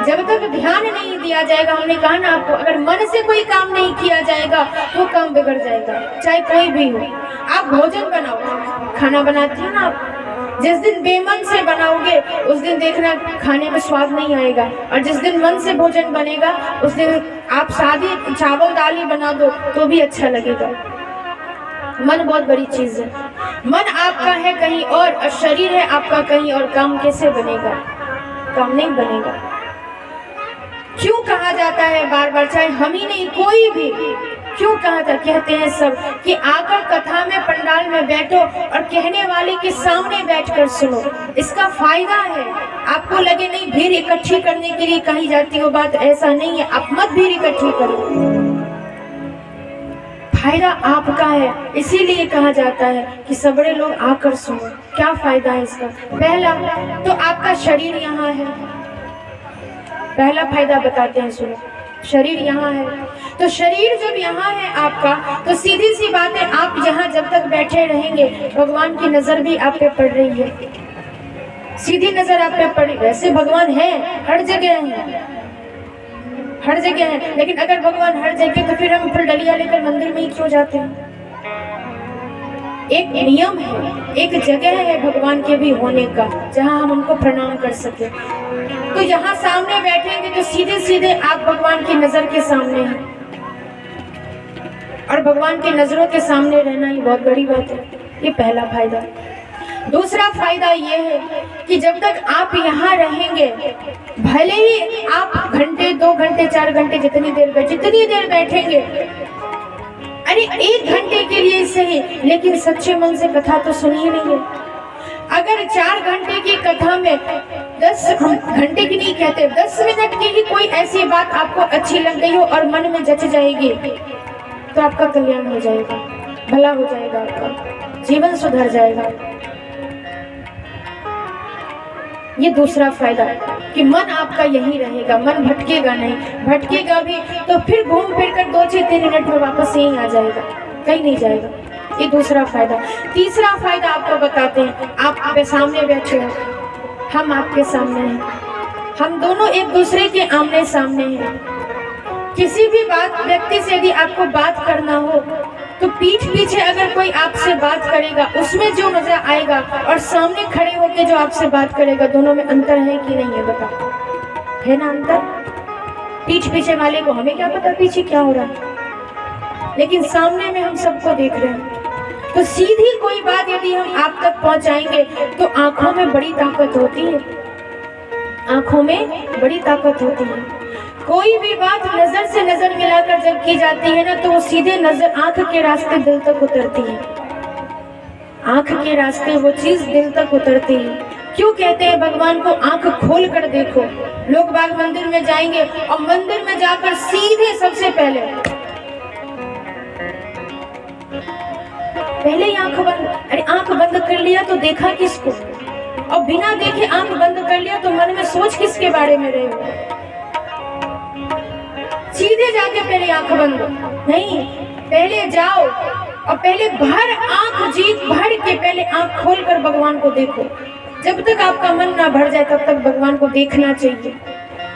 जब तक ध्यान नहीं दिया जाएगा, हमने कहा ना आपको, अगर मन से कोई काम नहीं किया जाएगा तो काम बिगड़ जाएगा, चाहे कोई भी हो। आप भोजन बनाओ, खाना बनाते हो ना आप, जिस दिन बेमन से बनाओगे उस दिन देखना खाने में स्वाद नहीं आएगा, और जिस दिन मन से भोजन बनेगा उस दिन आप सादी चावल दाल ही बना दो तो भी अच्छा लगेगा। मन बहुत बड़ी चीज है। मन आपका है कहीं और शरीर है आपका कहीं और, काम कैसे बनेगा? काम नहीं बनेगा। क्यों कहा जाता है बार बार, चाहे हम ही नहीं कोई भी, क्यों कहा था, कहते हैं सब कि आकर कथा में पंडाल में बैठो और कहने वाले के सामने बैठकर सुनो, इसका फायदा है। आपको लगे नहीं भीड़ इकट्ठी करने के लिए कही जाती हो बात, ऐसा नहीं है, आप मत भीड़ इकट्ठी करो, फायदा आपका है। इसीलिए कहा जाता है कि सबरे लोग आकर सुनो। क्या फायदा है इसका? पहला तो आपका शरीर यहाँ है, पहला फायदा बताते हैं, सुनो। शरीर यहाँ है, तो शरीर जब यहाँ है आपका, तो सीधी सी बात है, आप यहाँ जब तक बैठे रहेंगे भगवान की नजर भी आप पे पड़ रही है, सीधी नजर आप पे पड़ी। वैसे भगवान है, हर जगह है, हर जगह है, लेकिन अगर भगवान हर जगह तो फिर हम फिर डलिया लेकर मंदिर में ही क्यों जाते हैं? एक नियम है, एक जगह है भगवान के भी होने का, जहाँ हम उनको प्रणाम कर सके। तो यहाँ सामने बैठेंगे तो सीधे सीधे आप भगवान की नजर के सामने हैं, और भगवान की नजरों के सामने रहना ही बहुत बड़ी बात है। ये पहला फायदा। दूसरा फायदा ये है कि जब तक आप यहाँ रहेंगे, भले ही आप घंटे 2 घंटे 4 घंटे जितनी देर बैठेंगे, अरे 1 घंटे के लिए सही, लेकिन सच्चे मन से कथा तो सुनिए नहीं। अगर 4 घंटे की कथा में 10 घंटे की नहीं कहते, 10 मिनट की ही कोई ऐसी बात आपको अच्छी लग गई हो और मन में जच जाएगी, तो आपका कल्याण हो जाएगा, भला हो जाएगा, आपका जीवन सुधर जाएगा। ये दूसरा फायदा कि मन आपका यही रहेगा, मन भटकेगा नहीं, भटकेगा भी तो फिर घूम फिर कर 2 से 3 मिनट में वापस यहीं आ जाएगा, कहीं नहीं जाएगा। ये दूसरा फायदा। तीसरा फायदा आपको बताते हैं, आप आपके सामने बैठे हो, हम आपके सामने हैं, हम दोनों एक दूसरे के आमने सामने हैं। किसी भी व्यक्ति से यदि आपको बात करना हो तो पीठ पीछे अगर कोई आपसे बात करेगा उसमें जो मजा आएगा, और सामने खड़े होकर जो आपसे बात करेगा, दोनों में अंतर है कि नहीं है? बताओ, है ना अंतर? पीठ पीछे वाले को हमें क्या पता पीछे क्या हो रहा है, लेकिन सामने में हम सबको देख रहे हैं। तो सीधी कोई बात यदि हम आप तक पहुंचाएंगे तो आंखों में बड़ी ताकत होती है, आंखों में बड़ी ताकत होती है। कोई भी बात नजर से नजर मिलाकर जब की जाती है ना, तो वो सीधे नजर आंख के रास्ते दिल तक उतरती है, आंख के रास्ते वो चीज दिल तक उतरती है। क्यों कहते हैं भगवान को आंख खोल कर देखो? लोग बाग मंदिर में जाएंगे और मंदिर में जाकर सीधे सबसे पहले ही आंख बंद। अरे आंख बंद कर लिया तो देखा किसको? और बिना देखे आंख बंद कर लिया तो मन में सोच किसके बारे में रहे हो? सीधे जाके पहले आंख बंद नहीं, पहले जाओ और पहले भर आंख, जीत भर के पहले आंख खोलकर भगवान को देखो। जब तक आपका मन ना भर जाए तब तक भगवान को देखना चाहिए।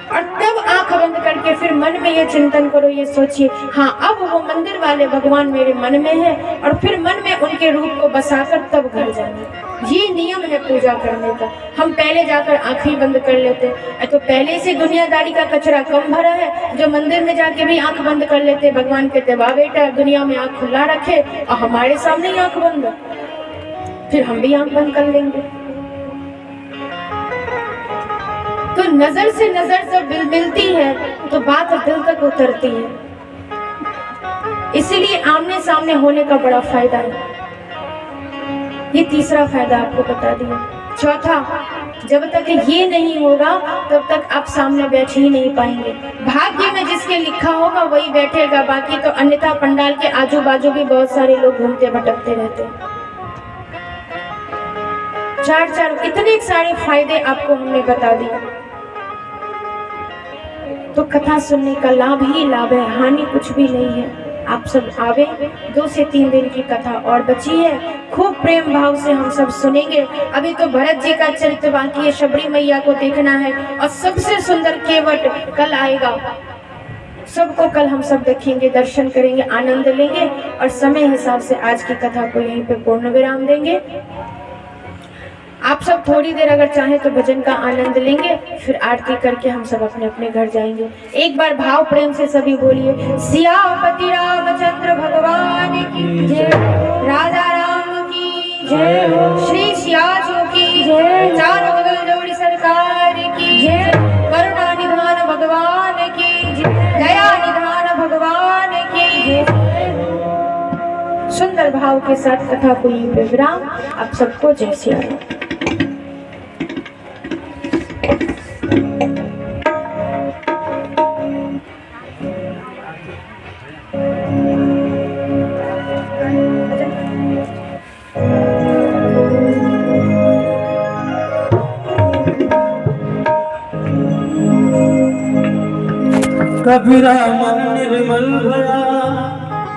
और तब आंख बंद करके फिर मन में ये चिंतन करो, ये सोचिए, हाँ अब वो मंदिर वाले भगवान मेरे मन में है, और फिर मन में उनके रूप को बसाकर तब घर जाना। ये नियम है पूजा करने का। हम पहले जाकर आंखें बंद कर लेते हैं, तो पहले से दुनियादारी का कचरा कम भरा है। जो मंदिर में जाके भी आंख बंद कर लेते, भगवान कहते वाह बेटा दुनिया में आंख खुला रखे और हमारे सामने ही आंख बंद, फिर हम भी आंख बंद कर लेंगे। तो नजर से नजर जब मिलती है तो बात दिल तक उतरती है। इसीलिए आमने सामने होने का बड़ा फायदा है। ये तीसरा फायदा आपको बता दिया। चौथा, जब तक ये नहीं होगा तब तक आप सामने बैठ ही नहीं पाएंगे। भाग्य में जिसके लिखा होगा वही बैठेगा, बाकी तो अन्यथा पंडाल के आजू बाजू भी बहुत सारे लोग घूमते भटकते रहते हैं। चार इतने सारे फायदे आपको हमने बता दिए। तो कथा सुनने का लाभ ही लाभ है, हानि कुछ भी नहीं है। आप सब आवे, 2 से 3 दिन की कथा और बची है, खूब प्रेम भाव से हम सब सुनेंगे। अभी तो भरत जी का चरित्र बाकी है, शबरी मैया को देखना है, और सबसे सुंदर केवट कल आएगा। सबको कल हम सब देखेंगे, दर्शन करेंगे, आनंद लेंगे, और समय हिसाब से आज की कथा को यहीं पे पूर्ण विराम देंगे। आप सब थोड़ी देर अगर चाहें तो भजन का आनंद लेंगे, फिर आरती करके हम सब अपने अपने घर जाएंगे। एक बार भाव प्रेम से सभी बोलिए, सियापति रामचंद्र भगवान की जय, राजा राम की जय, श्री सियाजू की जय, चारों जगह जोड़ी सरकार की जय, करुणा निधान भगवान की जय, दया निधान भगवान की जय। सुंदर भाव के साथ कथा को यहीं पे विराम। आप सबको जय सिया राम। कबीरा मन निर्मल